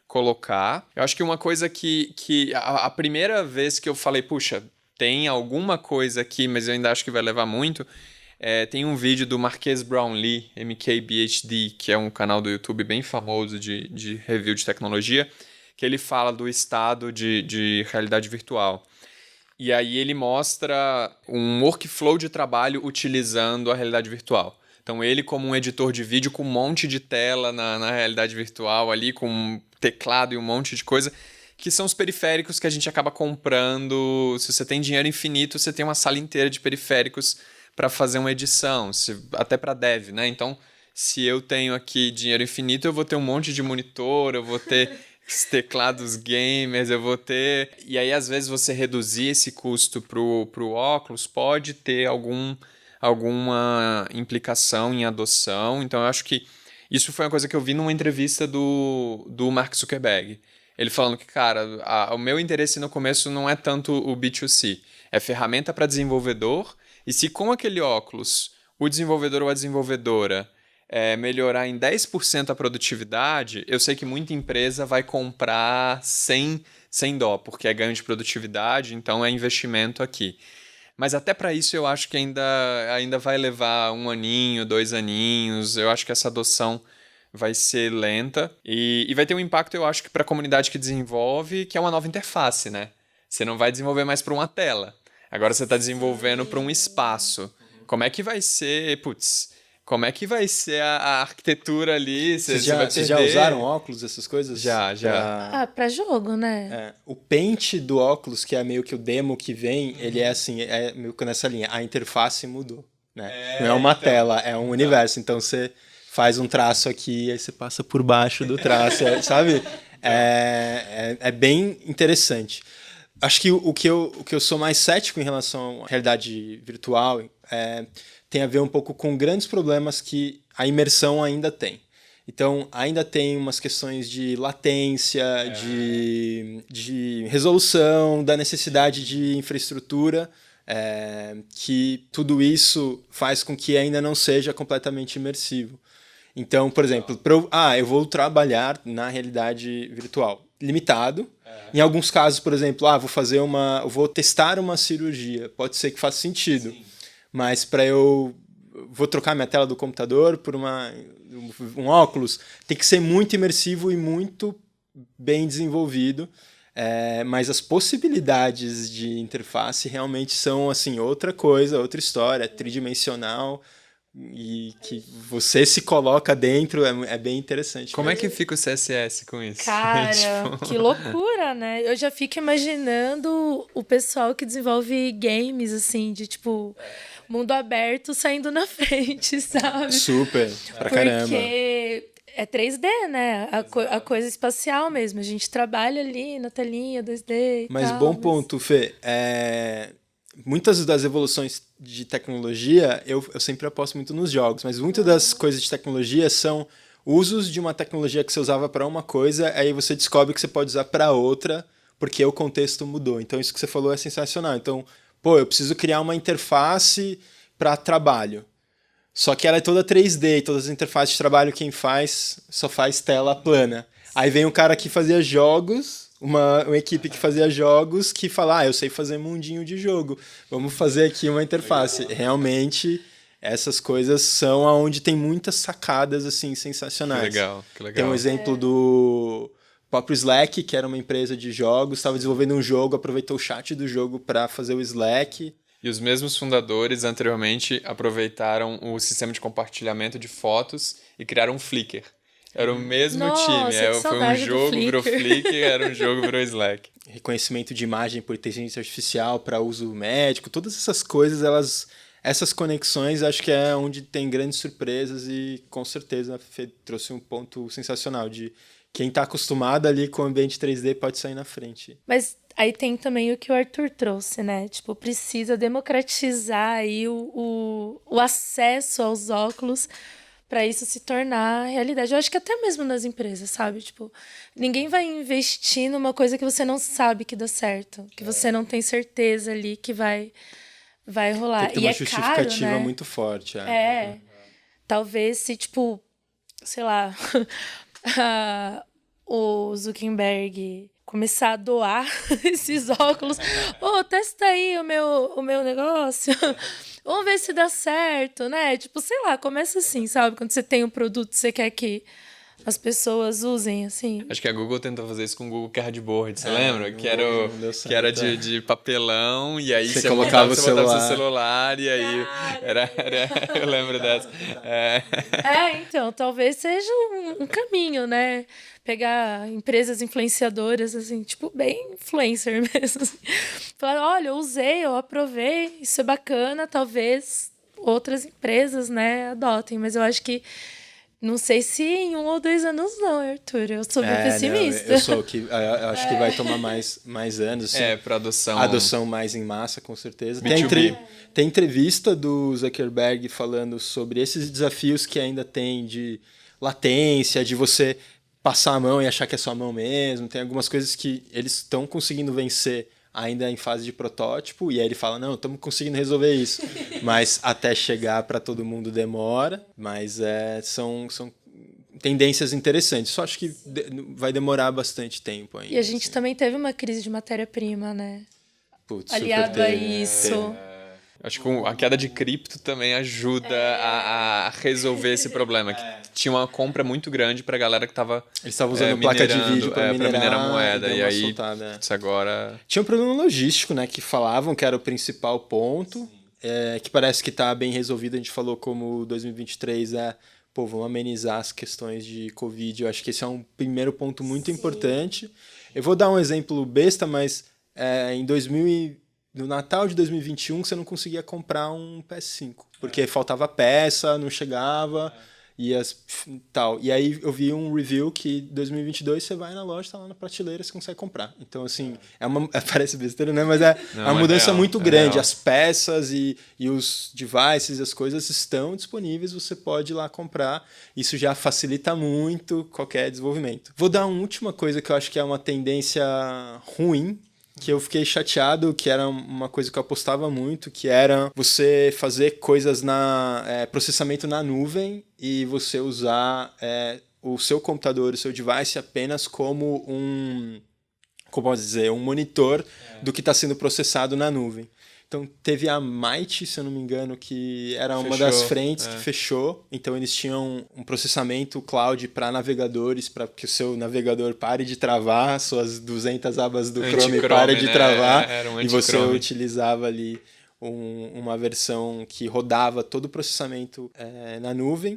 colocar. Eu acho que uma coisa que a primeira vez que eu falei, puxa, tem alguma coisa aqui, mas eu ainda acho que vai levar muito, tem um vídeo do Marques Brownlee, MKBHD, que é um canal do YouTube bem famoso de review de tecnologia, que ele fala do estado de realidade virtual. E aí ele mostra um workflow de trabalho utilizando a realidade virtual. Então ele como um editor de vídeo com um monte de tela na realidade virtual ali, com um teclado e um monte de coisa, que são os periféricos que a gente acaba comprando. Se você tem dinheiro infinito, você tem uma sala inteira de periféricos para fazer uma edição, até para dev, né? Então, se eu tenho aqui dinheiro infinito, eu vou ter um monte de monitor, eu vou ter os teclados gamers, eu vou ter... E aí, às vezes, você reduzir esse custo pro óculos pode ter alguma implicação em adoção. Então, eu acho que isso foi uma coisa que eu vi numa entrevista do Mark Zuckerberg. Ele falando que, cara, o meu interesse no começo não é tanto o B2C, é ferramenta para desenvolvedor, e se com aquele óculos o desenvolvedor ou a desenvolvedora melhorar em 10% a produtividade, eu sei que muita empresa vai comprar sem dó, porque é ganho de produtividade, então é investimento aqui. Mas até para isso eu acho que ainda vai levar 1 aninho, 2 aninhos, eu acho que essa adoção vai ser lenta e vai ter um impacto, eu acho, que para a comunidade que desenvolve, que é uma nova interface, né? Você não vai desenvolver mais para uma tela. Agora você está desenvolvendo para um espaço. Como é que vai ser, como é que vai ser a arquitetura ali? Vocês já usaram óculos, essas coisas? Já. Pra jogo, né? O Paint do óculos, que é meio que o demo que vem, ele é assim, é meio que nessa linha. A interface mudou, né? Não é uma tela, é um universo. Então você faz um traço aqui, aí você passa por baixo do traço, sabe? É bem interessante. Acho que o que eu sou mais cético em relação à realidade virtual tem a ver um pouco com grandes problemas que a imersão ainda tem. Então, ainda tem umas questões de latência, de resolução, da necessidade de infraestrutura, que tudo isso faz com que ainda não seja completamente imersivo. Então, por exemplo, eu vou trabalhar na realidade virtual limitado. Em alguns casos, por exemplo, vou testar uma cirurgia. Pode ser que faça sentido. Sim. Mas vou trocar minha tela do computador por um óculos, tem que ser muito imersivo e muito bem desenvolvido. Mas as possibilidades de interface realmente são assim, outra coisa, outra história, tridimensional. E que você se coloca dentro é bem interessante. Como é que fica o CSS com isso? Cara, que loucura, né? Eu já fico imaginando o pessoal que desenvolve games, assim, de tipo, mundo aberto saindo na frente, sabe? Super, pra caramba. Porque é 3D, né? A coisa espacial mesmo. A gente trabalha ali na telinha 2D Mas bom ponto, Fê. Muitas das evoluções de tecnologia, eu sempre aposto muito nos jogos, mas muitas das coisas de tecnologia são usos de uma tecnologia que você usava para uma coisa, aí você descobre que você pode usar para outra, porque o contexto mudou. Então isso que você falou é sensacional. Então, eu preciso criar uma interface para trabalho. Só que ela é toda 3D, e todas as interfaces de trabalho quem faz só faz tela plana. Aí vem um cara que fazia jogos, uma equipe que fazia jogos que fala, eu sei fazer mundinho de jogo, vamos fazer aqui uma interface. Realmente, essas coisas são onde tem muitas sacadas assim sensacionais. Que legal. Tem um exemplo do próprio Slack, que era uma empresa de jogos, estava desenvolvendo um jogo, aproveitou o chat do jogo para fazer o Slack. E os mesmos fundadores, anteriormente, aproveitaram o sistema de compartilhamento de fotos e criaram um Flickr. Era o mesmo Nossa, time. que Foi um saudade do jogo, virou Flickr. Flickr, era um jogo, virou Slack. Reconhecimento de imagem por inteligência artificial para uso médico, todas essas coisas, essas conexões, acho que é onde tem grandes surpresas e com certeza a Fê trouxe um ponto sensacional de quem está acostumado ali com o ambiente 3D pode sair na frente. Mas aí tem também o que o Arthur trouxe, né? Tipo, precisa democratizar aí o acesso aos óculos para isso se tornar realidade. Eu acho que até mesmo nas empresas, sabe? Tipo, ninguém vai investir numa coisa que você não sabe que dá certo, que você não tem certeza ali que vai rolar. Tem que ter E uma é justificativa caro, né? muito forte. Talvez se, tipo, sei lá, o Zuckerberg começar a doar esses óculos. Testa aí o meu negócio. Vamos ver se dá certo, né? Tipo, sei lá, começa assim, sabe? Quando você tem um produto, você quer que as pessoas usem, assim. Acho que a Google tentou fazer isso com o Google Cardboard, você lembra? Que era, não deu certo, que era de papelão, e aí Você você colocava montava, o você botava celular. seu celular, e aí eu lembro dessa. Então, talvez seja um caminho, né? Pegar empresas influenciadoras, assim, tipo, bem influencer mesmo. Assim. Falar, olha, eu usei, eu aprovei, isso é bacana, talvez outras empresas, né, adotem. Mas eu acho que não sei se em 1 ou 2 anos não, Arthur. Eu sou bem pessimista. Não, eu sou que eu acho que vai tomar mais anos. Assim, Para adoção. Adoção mais em massa, com certeza. B2B. Tem entrevista do Zuckerberg falando sobre esses desafios que ainda tem de latência, de você passar a mão e achar que é sua mão mesmo. Tem algumas coisas que eles estão conseguindo vencer ainda em fase de protótipo, e aí ele fala, não, estamos conseguindo resolver isso. Mas até chegar para todo mundo demora, mas são tendências interessantes. Só acho que vai demorar bastante tempo ainda. E a gente também teve uma crise de matéria-prima, né? Putz, Aliado a isso. Acho que a queda de cripto também ajuda a resolver esse problema. Que tinha uma compra muito grande pra galera que tava Eles estavam usando placa de vídeo para minerar a moeda. deu E uma aí, soltada. putz, agora... Tinha um problema logístico, né? Que falavam que era o principal ponto. Que parece que está bem resolvido. A gente falou como 2023 vamos amenizar as questões de Covid. Eu acho que esse é um primeiro ponto muito importante. Eu vou dar um exemplo besta, mas no Natal de 2021 você não conseguia comprar um PS5, porque faltava peça, não chegava tal. E aí eu vi um review que 2022 você vai na loja, tá lá na prateleira, você consegue comprar. Então assim, parece besteira, né? Mas uma mudança real, muito grande. real. As peças e os devices, as coisas estão disponíveis, você pode ir lá comprar. Isso já facilita muito qualquer desenvolvimento. Vou dar uma última coisa que eu acho que é uma tendência ruim, que eu fiquei chateado, que era uma coisa que eu apostava muito, que era você fazer coisas processamento na nuvem e você usar o seu computador, o seu device apenas como como posso dizer, um monitor do que está sendo processado na nuvem. Então teve a Might, se eu não me engano, que era uma das frentes que fechou. Então eles tinham um processamento cloud para navegadores, para que o seu navegador pare de travar, suas 200 abas do Chrome parem de travar, e você utilizava ali uma versão que rodava todo o processamento na nuvem.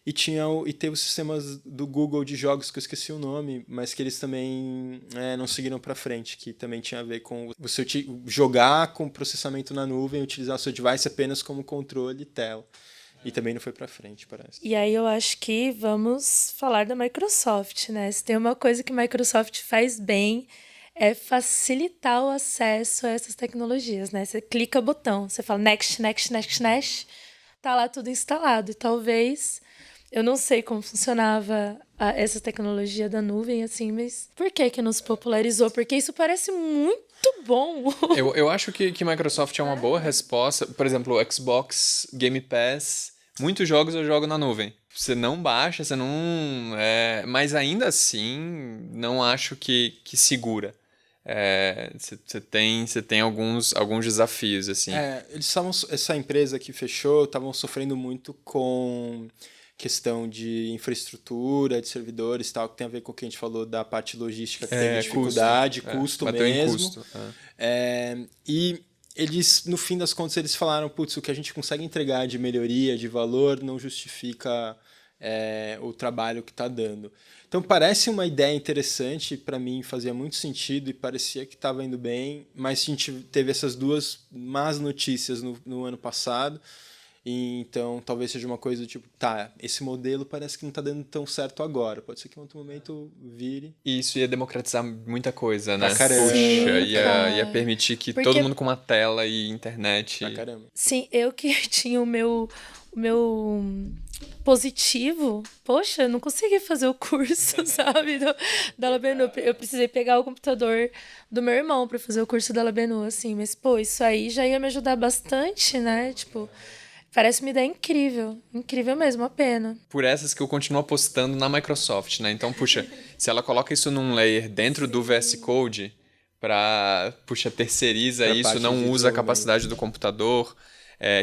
E teve os sistemas do Google de jogos, que eu esqueci o nome, mas que eles também não seguiram para frente, que também tinha a ver com você jogar com processamento na nuvem, utilizar o seu device apenas como controle e tela. E também não foi para frente, parece. E aí eu acho que vamos falar da Microsoft, né? Se tem uma coisa que a Microsoft faz bem, é facilitar o acesso a essas tecnologias, né? Você clica o botão, você fala next, next, next, next, tá lá tudo instalado. E talvez... Eu não sei como funcionava essa tecnologia da nuvem, assim, mas por que não se popularizou? Porque isso parece muito bom. Eu acho que Microsoft é uma boa resposta. Por exemplo, o Xbox Game Pass, muitos jogos eu jogo na nuvem. Você não baixa, você não... mas ainda assim, não acho que segura. Você tem alguns desafios, assim. Essa empresa que fechou estavam sofrendo muito com... questão de infraestrutura, de servidores, tal, que tem a ver com o que a gente falou da parte logística, que teve dificuldade, custo mesmo. Custo. E eles, no fim das contas, eles falaram, putz, o que a gente consegue entregar de melhoria, de valor, não justifica o trabalho que está dando. Então parece uma ideia interessante, para mim fazia muito sentido e parecia que estava indo bem, mas a gente teve essas duas más notícias no ano passado, e então talvez seja uma coisa do tipo, tá, esse modelo parece que não está dando tão certo agora, pode ser que em outro momento vire. E isso ia democratizar muita coisa, né? Pra caramba. Puxa, Sim, ia cara. permitir que Porque- todo mundo com uma tela e internet... Pra caramba. Sim, eu que tinha o meu positivo, poxa, eu não consegui fazer o curso, sabe, da Labenu. Eu precisei pegar o computador do meu irmão para fazer o curso da Labenu, assim, mas, pô, isso aí já ia me ajudar bastante, né, tipo, parece uma ideia incrível, incrível mesmo, a pena. Por essas que eu continuo apostando na Microsoft, né? Então, puxa, se ela coloca isso num layer dentro do VS Code terceiriza Pra isso, parte de não usa a desenvolvimento. capacidade do computador,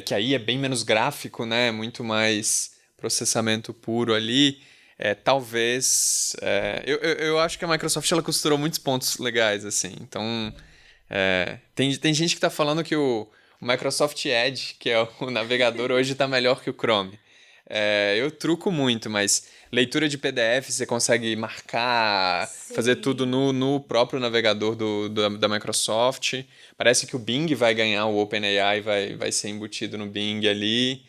que aí é bem menos gráfico, né? Muito mais processamento puro ali. Talvez... eu acho que a Microsoft ela costurou muitos pontos legais, assim. Então, tem gente que tá falando que o Microsoft Edge, que é o navegador, hoje está melhor que o Chrome. Eu truco muito, mas leitura de PDF você consegue marcar, fazer tudo no próprio navegador da Microsoft. Parece que o Bing vai ganhar, o OpenAI vai ser embutido no Bing ali.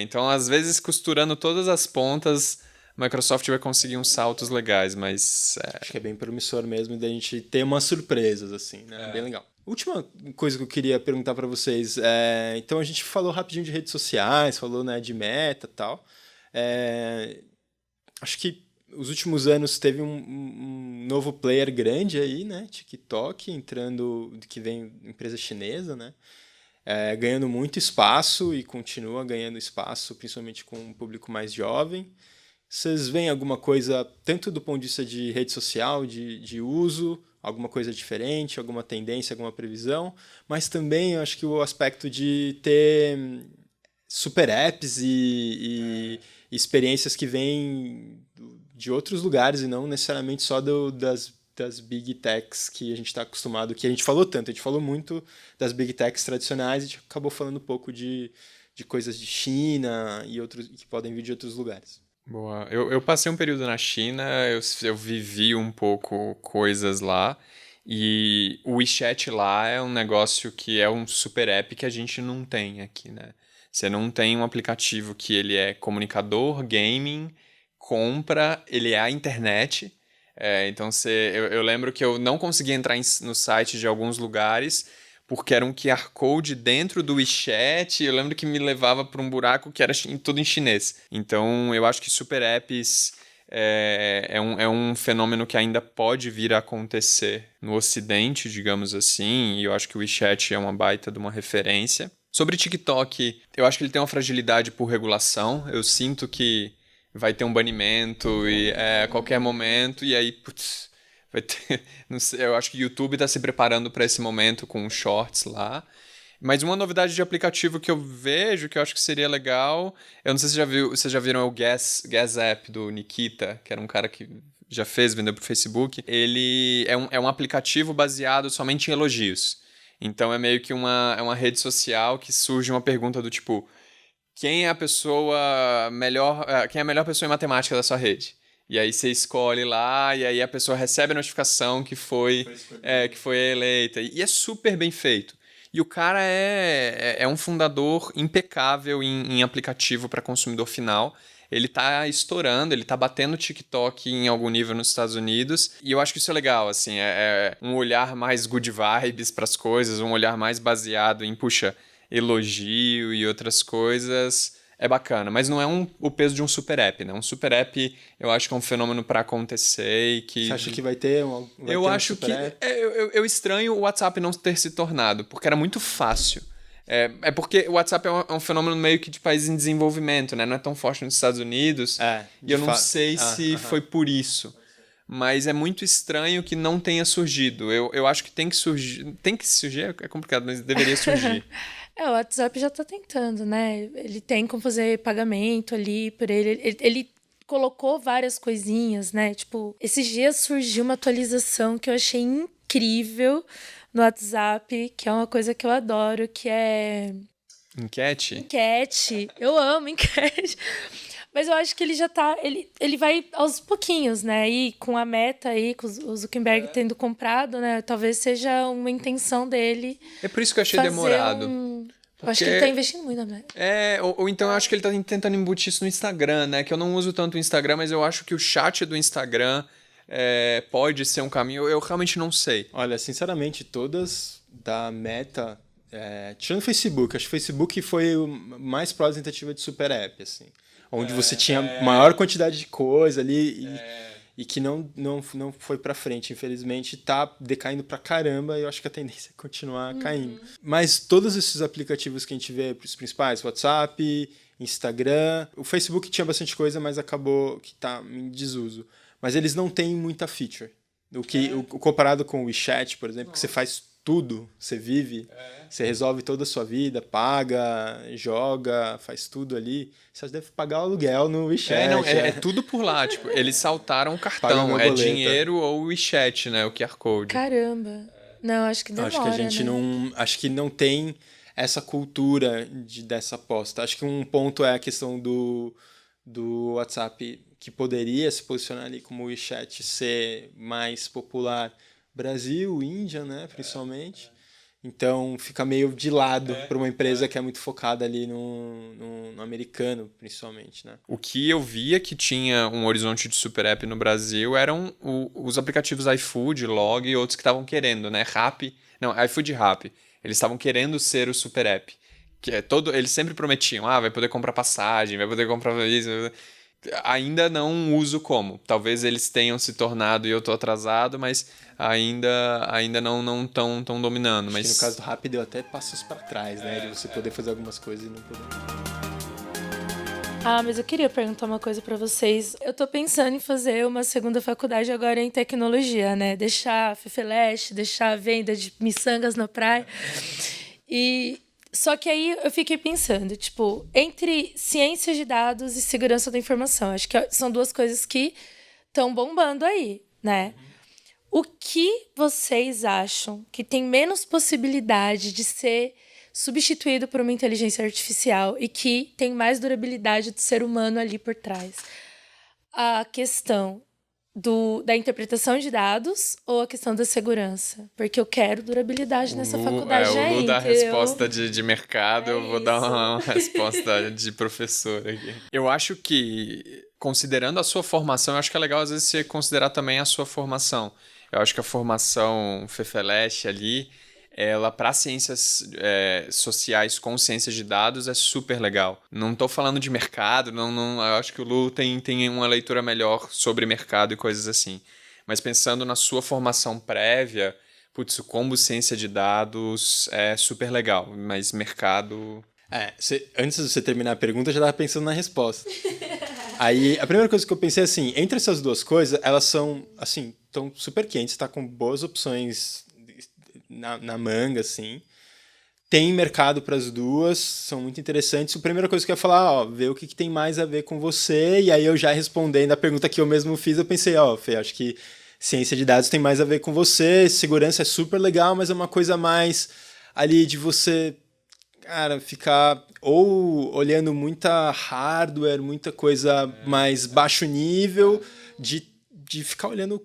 Então, às vezes, costurando todas as pontas, a Microsoft vai conseguir uns saltos legais, mas... Acho que é bem promissor mesmo da gente ter umas surpresas, assim, né? Bem legal. Última coisa que eu queria perguntar para vocês. Então a gente falou rapidinho de redes sociais, falou, né, de meta e tal. Acho que os últimos anos teve um novo player grande aí, né? TikTok entrando, que vem empresa chinesa, né? Ganhando muito espaço e continua ganhando espaço, principalmente com um público mais jovem. Vocês veem alguma coisa, tanto do ponto de vista de rede social, de uso, alguma coisa diferente, alguma tendência, alguma previsão, mas também eu acho que o aspecto de ter super apps e experiências que vêm de outros lugares e não necessariamente só das big techs que a gente está acostumado, que a gente falou tanto, a gente falou muito das big techs tradicionais e a gente acabou falando um pouco de coisas de China e outros que podem vir de outros lugares. Boa. Eu passei um período na China, eu vivi um pouco coisas lá, e o WeChat lá é um negócio que é um super app que a gente não tem aqui, né? Você não tem um aplicativo que ele é comunicador, gaming, compra, ele é a internet. Então eu lembro que eu não conseguia entrar no site de alguns lugares porque era um QR Code dentro do WeChat, eu lembro que me levava para um buraco que era tudo em chinês. Então, eu acho que super apps é um fenômeno que ainda pode vir a acontecer no Ocidente, digamos assim, e eu acho que o WeChat é uma baita de uma referência. Sobre TikTok, eu acho que ele tem uma fragilidade por regulação, eu sinto que vai ter um banimento a qualquer momento, e aí, putz, vai ter, não sei, eu acho que o YouTube está se preparando para esse momento com shorts lá. Mas uma novidade de aplicativo que eu vejo, que eu acho que seria legal, eu não sei se vocês já viram o Gas App do Nikita, que era um cara que já vendeu pro Facebook. Ele é um aplicativo baseado somente em elogios. Então é meio que uma rede social que surge uma pergunta do tipo: quem é a melhor pessoa em matemática da sua rede? E aí você escolhe lá, e aí a pessoa recebe a notificação que foi eleita. E é super bem feito. E o cara é um fundador impecável em aplicativo para consumidor final. Ele tá estourando, ele tá batendo TikTok em algum nível nos Estados Unidos. E eu acho que isso é legal, assim. É um olhar mais good vibes para as coisas, um olhar mais baseado em, elogio e outras coisas. É bacana, mas não é o peso de um super app, né? Um super app, eu acho que é um fenômeno para acontecer e que... Você acha que vai ter Eu acho que... Eu estranho o WhatsApp não ter se tornado, porque era muito fácil. Porque o WhatsApp é um fenômeno meio que de país em desenvolvimento, né? Não é tão forte nos Estados Unidos. E eu não sei se foi por isso. Mas é muito estranho que não tenha surgido. Eu acho que tem que surgir. Tem que surgir, é complicado, mas deveria surgir. O WhatsApp já tá tentando, né? Ele tem como fazer pagamento ali por ele. Ele colocou várias coisinhas, né? Tipo, esses dias surgiu uma atualização que eu achei incrível no WhatsApp, que é uma coisa que eu adoro, que é... Enquete? Enquete. Eu amo enquete. Mas eu acho que ele já tá... Ele vai aos pouquinhos, né? E com a Meta aí, com o Zuckerberg tendo comprado, né? Talvez seja uma intenção dele. É por isso que eu achei demorado. Eu acho que ele tá investindo muito na Meta. Ou então eu acho que ele tá tentando embutir isso no Instagram, né? Que eu não uso tanto o Instagram, mas eu acho que o chat do Instagram pode ser um caminho. Eu realmente não sei. Olha, sinceramente, todas da Meta, tirando o Facebook, acho que o Facebook foi o mais representativo de super app, assim. Onde você tinha maior quantidade de coisa ali e que não foi pra frente. Infelizmente, tá decaindo pra caramba e eu acho que a tendência é continuar caindo. Mas todos esses aplicativos que a gente vê, os principais, WhatsApp, Instagram, o Facebook tinha bastante coisa, mas acabou que tá em desuso. Mas eles não têm muita feature. Comparado com o WeChat, por exemplo, que você faz tudo, você vive, você resolve toda a sua vida, paga, joga, faz tudo ali. Você deve pagar o aluguel no WeChat. É tudo por lá, tipo, eles saltaram o cartão, dinheiro ou o WeChat, né, o QR Code. Caramba. Não, acho que demora, acho que a gente acho que não tem essa cultura dessa aposta. Acho que um ponto é a questão do WhatsApp, que poderia se posicionar ali como o WeChat, ser mais popular. Brasil, Índia, né, principalmente. Então fica meio de lado para uma empresa que é muito focada ali no americano, principalmente, né? O que eu via que tinha um horizonte de super app no Brasil eram os aplicativos iFood, Log e outros que estavam querendo, né? iFood e Rappi. Eles estavam querendo ser o super app. Eles sempre prometiam, vai poder comprar passagem, vai poder comprar isso. Ainda não uso como. Talvez eles tenham se tornado e eu tô atrasado, mas ainda não tão dominando. Acho que no caso do Rappi deu até passos para trás, né? De você poder fazer algumas coisas e não poder. Mas eu queria perguntar uma coisa para vocês. Eu tô pensando em fazer uma segunda faculdade agora em tecnologia, né? Deixar a FEFELESH, deixar a venda de miçangas na praia. Só que aí eu fiquei pensando, tipo, entre ciência de dados e segurança da informação. Acho que são duas coisas que estão bombando aí, né? O que vocês acham que tem menos possibilidade de ser substituído por uma inteligência artificial e que tem mais durabilidade do ser humano ali por trás? A questão da interpretação de dados ou a questão da segurança? Porque eu quero durabilidade nessa faculdade aí. O Lu dá a resposta de mercado, eu vou dar uma resposta de professor aqui. Eu acho que, considerando a sua formação, eu acho que é legal às vezes você considerar também a sua formação. Eu acho que a formação FEFELESH ali, ela para ciências sociais com ciências de dados é super legal. Não estou falando de mercado, eu acho que o Lu tem uma leitura melhor sobre mercado e coisas assim. Mas pensando na sua formação prévia, o combo ciência de dados é super legal, mas mercado... Antes de você terminar a pergunta, eu já estava pensando na resposta. Aí, a primeira coisa que eu pensei assim, entre essas duas coisas, elas são, assim, estão super quentes, está com boas opções na manga, assim. Tem mercado para as duas, são muito interessantes. A primeira coisa que eu ia falar, ver o que tem mais a ver com você, e aí eu já respondendo a pergunta que eu mesmo fiz, eu pensei, Fê, acho que ciência de dados tem mais a ver com você, segurança é super legal, mas é uma coisa mais ali de você, cara, ficar ou olhando muita hardware, muita coisa mais baixo nível, de ficar olhando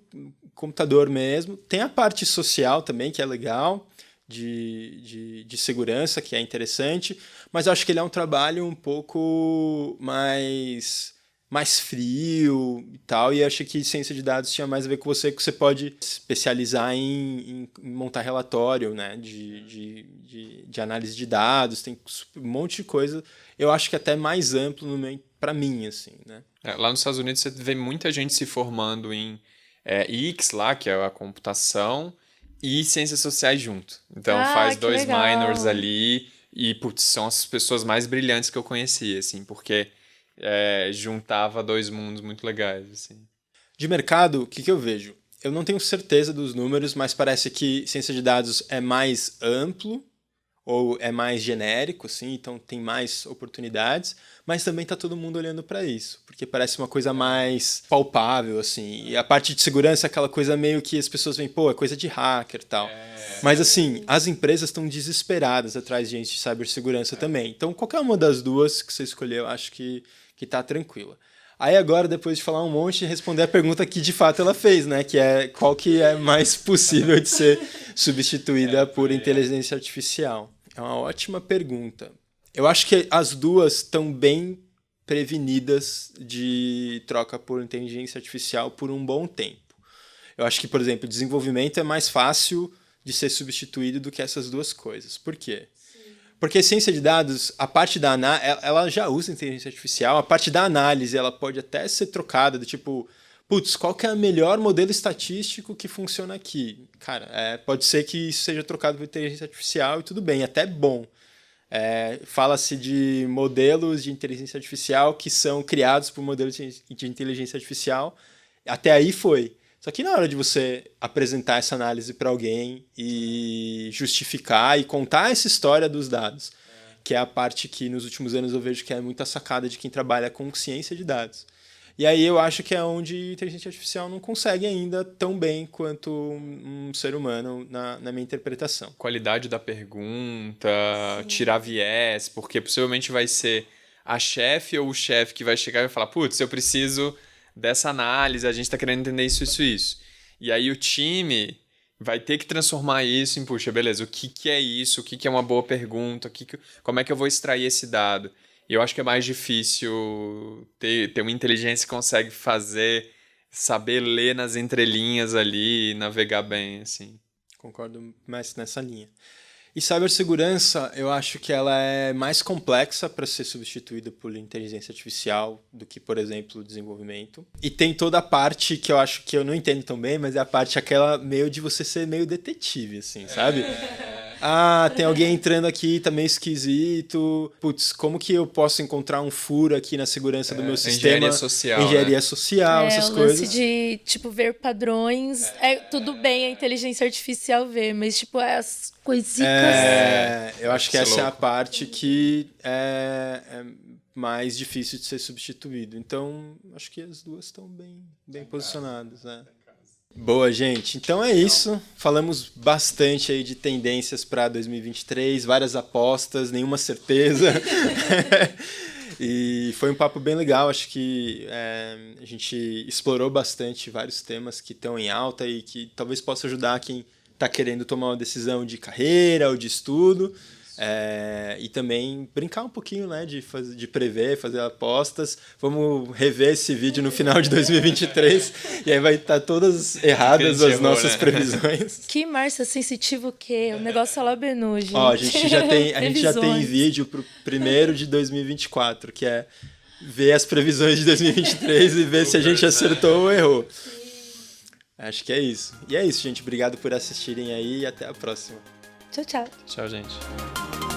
computador mesmo. Tem a parte social também, que é legal, de segurança, que é interessante, mas eu acho que ele é um trabalho um pouco mais frio e tal, e acho que ciência de dados tinha mais a ver com você, que você pode especializar em montar relatório, né, de análise de dados, tem um monte de coisa, eu acho que até mais amplo para mim, assim, né. Lá nos Estados Unidos você vê muita gente se formando em IX lá, que é a computação, e ciências sociais junto. Então faz 2 minors ali e, são as pessoas mais brilhantes que eu conheci, assim, porque juntava 2 mundos muito legais, assim. De mercado, o que eu vejo? Eu não tenho certeza dos números, mas parece que ciência de dados é mais amplo, ou é mais genérico, assim, então tem mais oportunidades, mas também tá todo mundo olhando para isso, porque parece uma coisa mais palpável, assim, e a parte de segurança é aquela coisa meio que as pessoas veem, pô, é coisa de hacker e tal. Mas, assim, as empresas estão desesperadas atrás de gente de cibersegurança também. Então, qualquer uma das duas que você escolher, eu acho que tá tranquila. Aí agora, depois de falar um monte, responder a pergunta que de fato ela fez, né? Que é qual que é mais possível de ser substituída por inteligência artificial. É uma ótima pergunta. Eu acho que as duas estão bem prevenidas de troca por inteligência artificial por um bom tempo. Eu acho que, por exemplo, desenvolvimento é mais fácil de ser substituído do que essas duas coisas. Por quê? Porque ciência de dados, a parte da ela já usa inteligência artificial, a parte da análise ela pode até ser trocada, do tipo, putz, qual que é o melhor modelo estatístico que funciona aqui? Cara, pode ser que isso seja trocado por inteligência artificial e tudo bem, até bom. Fala-se de modelos de inteligência artificial que são criados por modelos de inteligência artificial, até aí foi. Só que na hora de você apresentar essa análise para alguém e justificar e contar essa história dos dados, que é a parte que nos últimos anos eu vejo que é muita sacada de quem trabalha com ciência de dados. E aí eu acho que é onde a inteligência artificial não consegue ainda tão bem quanto um ser humano na minha interpretação. Qualidade da pergunta, tirar viés, porque possivelmente vai ser a chefe ou o chefe que vai chegar e vai falar, putz, eu preciso dessa análise, a gente está querendo entender isso. E aí o time vai ter que transformar isso em, puxa, beleza, o que é isso? O que é uma boa pergunta? Como é que eu vou extrair esse dado? E eu acho que é mais difícil ter uma inteligência que consegue saber ler nas entrelinhas ali e navegar bem, assim. Concordo mais nessa linha. E cibersegurança, eu acho que ela é mais complexa para ser substituída por inteligência artificial do que, por exemplo, o desenvolvimento. E tem toda a parte que eu acho que eu não entendo tão bem, mas é a parte aquela meio de você ser meio detetive, assim, sabe? Tem alguém entrando aqui, tá meio esquisito. Putz, como que eu posso encontrar um furo aqui na segurança do meu sistema? Engenharia social. Engenharia social, essas o coisas. lance de, tipo, ver padrões. Tudo bem a inteligência artificial ver, mas, tipo, as coisitas... Eu acho que essa é a parte que é mais difícil de ser substituído. Então, acho que as duas estão bem posicionadas, né? Boa, gente. Então é isso. Falamos bastante aí de tendências para 2023, várias apostas, nenhuma certeza. E foi um papo bem legal. Acho que a gente explorou bastante vários temas que estão em alta e que talvez possa ajudar quem está querendo tomar uma decisão de carreira ou de estudo. E também brincar um pouquinho, né, de prever, fazer apostas. Vamos rever esse vídeo no final de 2023 e aí vai estar todas erradas as nossas previsões. Que Márcia sensitivo o quê? O negócio é lá Benu, gente. A gente já tem vídeo pro primeiro de 2024, que é ver as previsões de 2023 e ver se a gente acertou ou errou. Acho que é isso. E é isso, gente. Obrigado por assistirem aí e até a próxima. Tchau, tchau. Tchau, gente.